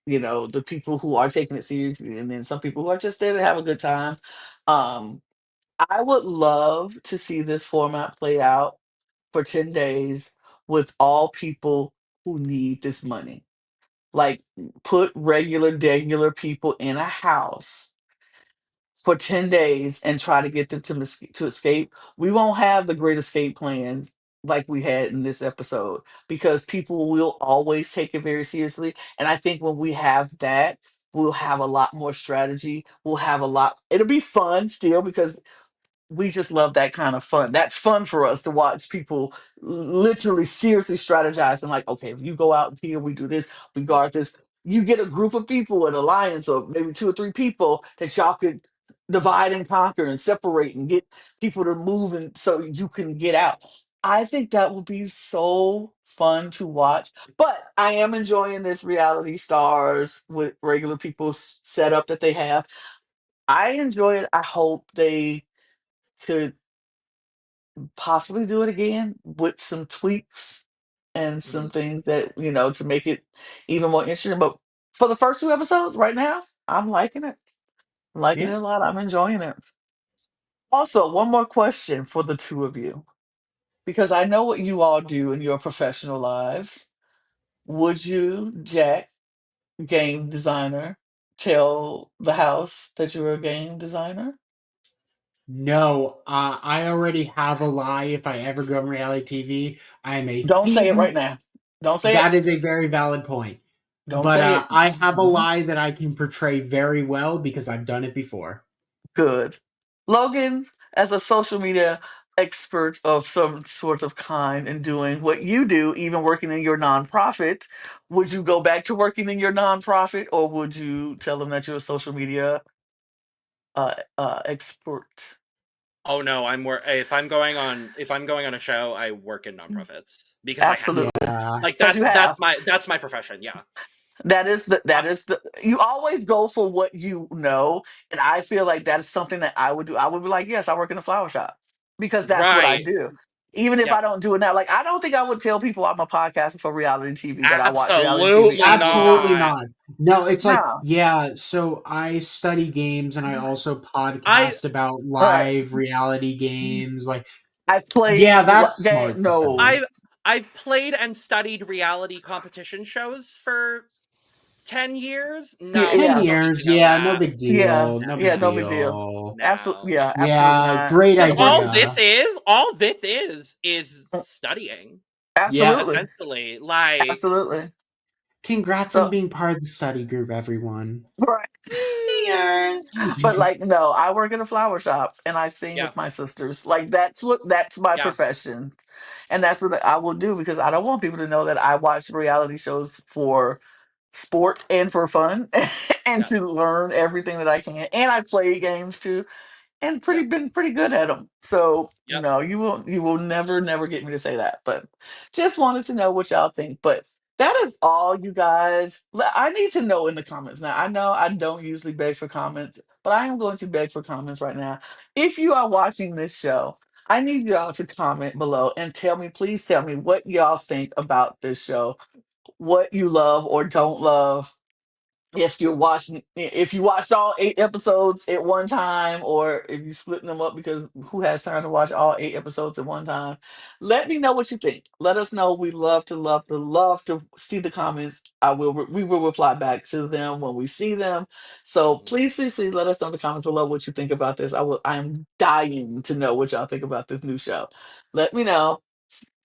the people who are taking it seriously and then some people who are just there to have a good time. Um, I would love to see this format play out for 10 days with all people who need this money. Like, put regular people in a house for 10 days and try to get them to escape. We won't have the great escape plans like we had in this episode because people will always take it very seriously. And I think when we have that, we'll have a lot more strategy. We'll have a lot, it'll be fun still because we just love that kind of fun. That's fun for us to watch people literally seriously strategize and like, okay, if you go out here, we do this, we guard this. You get a group of people, an alliance of maybe two or three people that y'all could divide and conquer and separate and get people to move and so you can get out. I think that would be so fun to watch. But I am enjoying this reality stars with regular people's setup that they have. I enjoy it. I hope they could possibly do it again with some tweaks and some Mhm. things that, to make it even more interesting. But for the first two episodes right now, I'm liking it. I'm liking it Yeah. a lot. I'm enjoying it. Also, one more question for the two of you, because I know what you all do in your professional lives. Would you, Jack, game designer, tell the house that you're a game designer? No, I already have a lie. If I ever go on reality TV, I am a Don't say thief. it right now. Don't say it. That is a very valid point. Don't But say it. I have a Mhm. lie that I can portray very well because I've done it before. Good. Logan, as a social media expert of some sort of kind and doing what you do, even working in your nonprofit, would you go back to working in your nonprofit or would you tell them that you're a social media expert? Oh no, if I'm going on a show, I work in nonprofits because I have to. Absolutely. Yeah. Like Because you have. that's my profession. Yeah. That Uh, is the you always go for what you know, and I feel like that is something that I would do. I would be like, yes, I work in a flower shop because that's what I right. do. Even if Yep. I don't do it now, like I don't think I would tell people I'm a podcaster for reality TV that I watch reality TV Absolutely anymore. Absolutely not. not. No, it's like, No, yeah, so I study games and I also I podcast about right. live reality games. Like, I played yeah, that's smart game. to say. No, I've played and studied reality competition shows for 10 years. yeah, No, 10 yeah, you don't need to years, know yeah, no that. big yeah, deal. No yeah. big No big deal. deal. Absolutely, No. yeah, absolutely Yeah, not. great Because idea. all this is studying, Yeah. Absolutely, essentially. Like, absolutely. Congrats on So being part of the study group, everyone. right. Yeah. But like no, I work in a flower shop and I sing yeah, with my sisters. Like that's my yeah, profession. And that's what I will do because I don't want people to know that I watch reality shows for sport and for fun and yeah, to learn everything that I can. And I play games too and yeah, been pretty good at them. So yep, no, you will never get me to say that. But just wanted to know what y'all think. But that is all, you guys. I need to know in the comments now. I know I don't usually beg for comments, but I am going to beg for comments right now. If you are watching this show, I need y'all to comment below and tell me, please tell me what y'all think about this show, what you love or don't love, if you watched all 8 episodes at one time, or if you splitting them up, because who has time to watch all 8 episodes at one time? Let me know what you think. Let us know. We love to see the comments. We will reply back to them when we see them. So Mhm. please let us know in the comments below what you think about this. I am dying to know what y'all think about this new show. Let me know.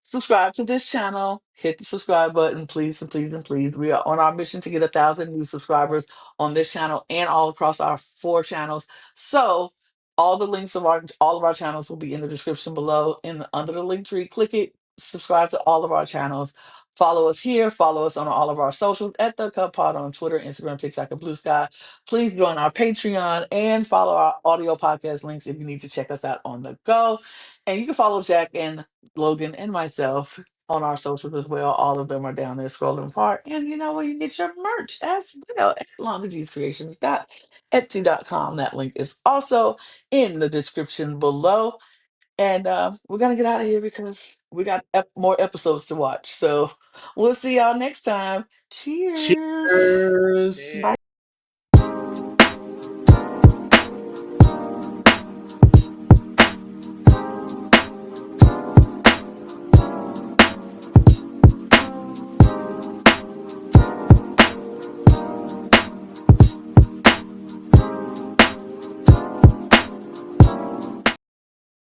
Subscribe to this channel. Hit the subscribe button, please and please and please. We are on our mission to get 1,000 new subscribers on this channel and all across our 4 channels. So all the links of all of our channels will be in the description below, under the link tree. Click it. Subscribe to all of our channels. Follow us here. Follow us on all of our socials at the Cup Pod on Twitter, Instagram, TikTok, and Blue Sky. Please join our Patreon and follow our audio podcast links if you need to check us out on the go. And you can follow Jack and Logan and myself on our socials as well. All of them are down there scrolling apart. And you know where you get your merch as well at LanaG'sCreations.etsy.com. That link is also in the description below. And we're gonna get out of here because we got more episodes to watch. So we'll see y'all next time. Cheers. Cheers. Bye.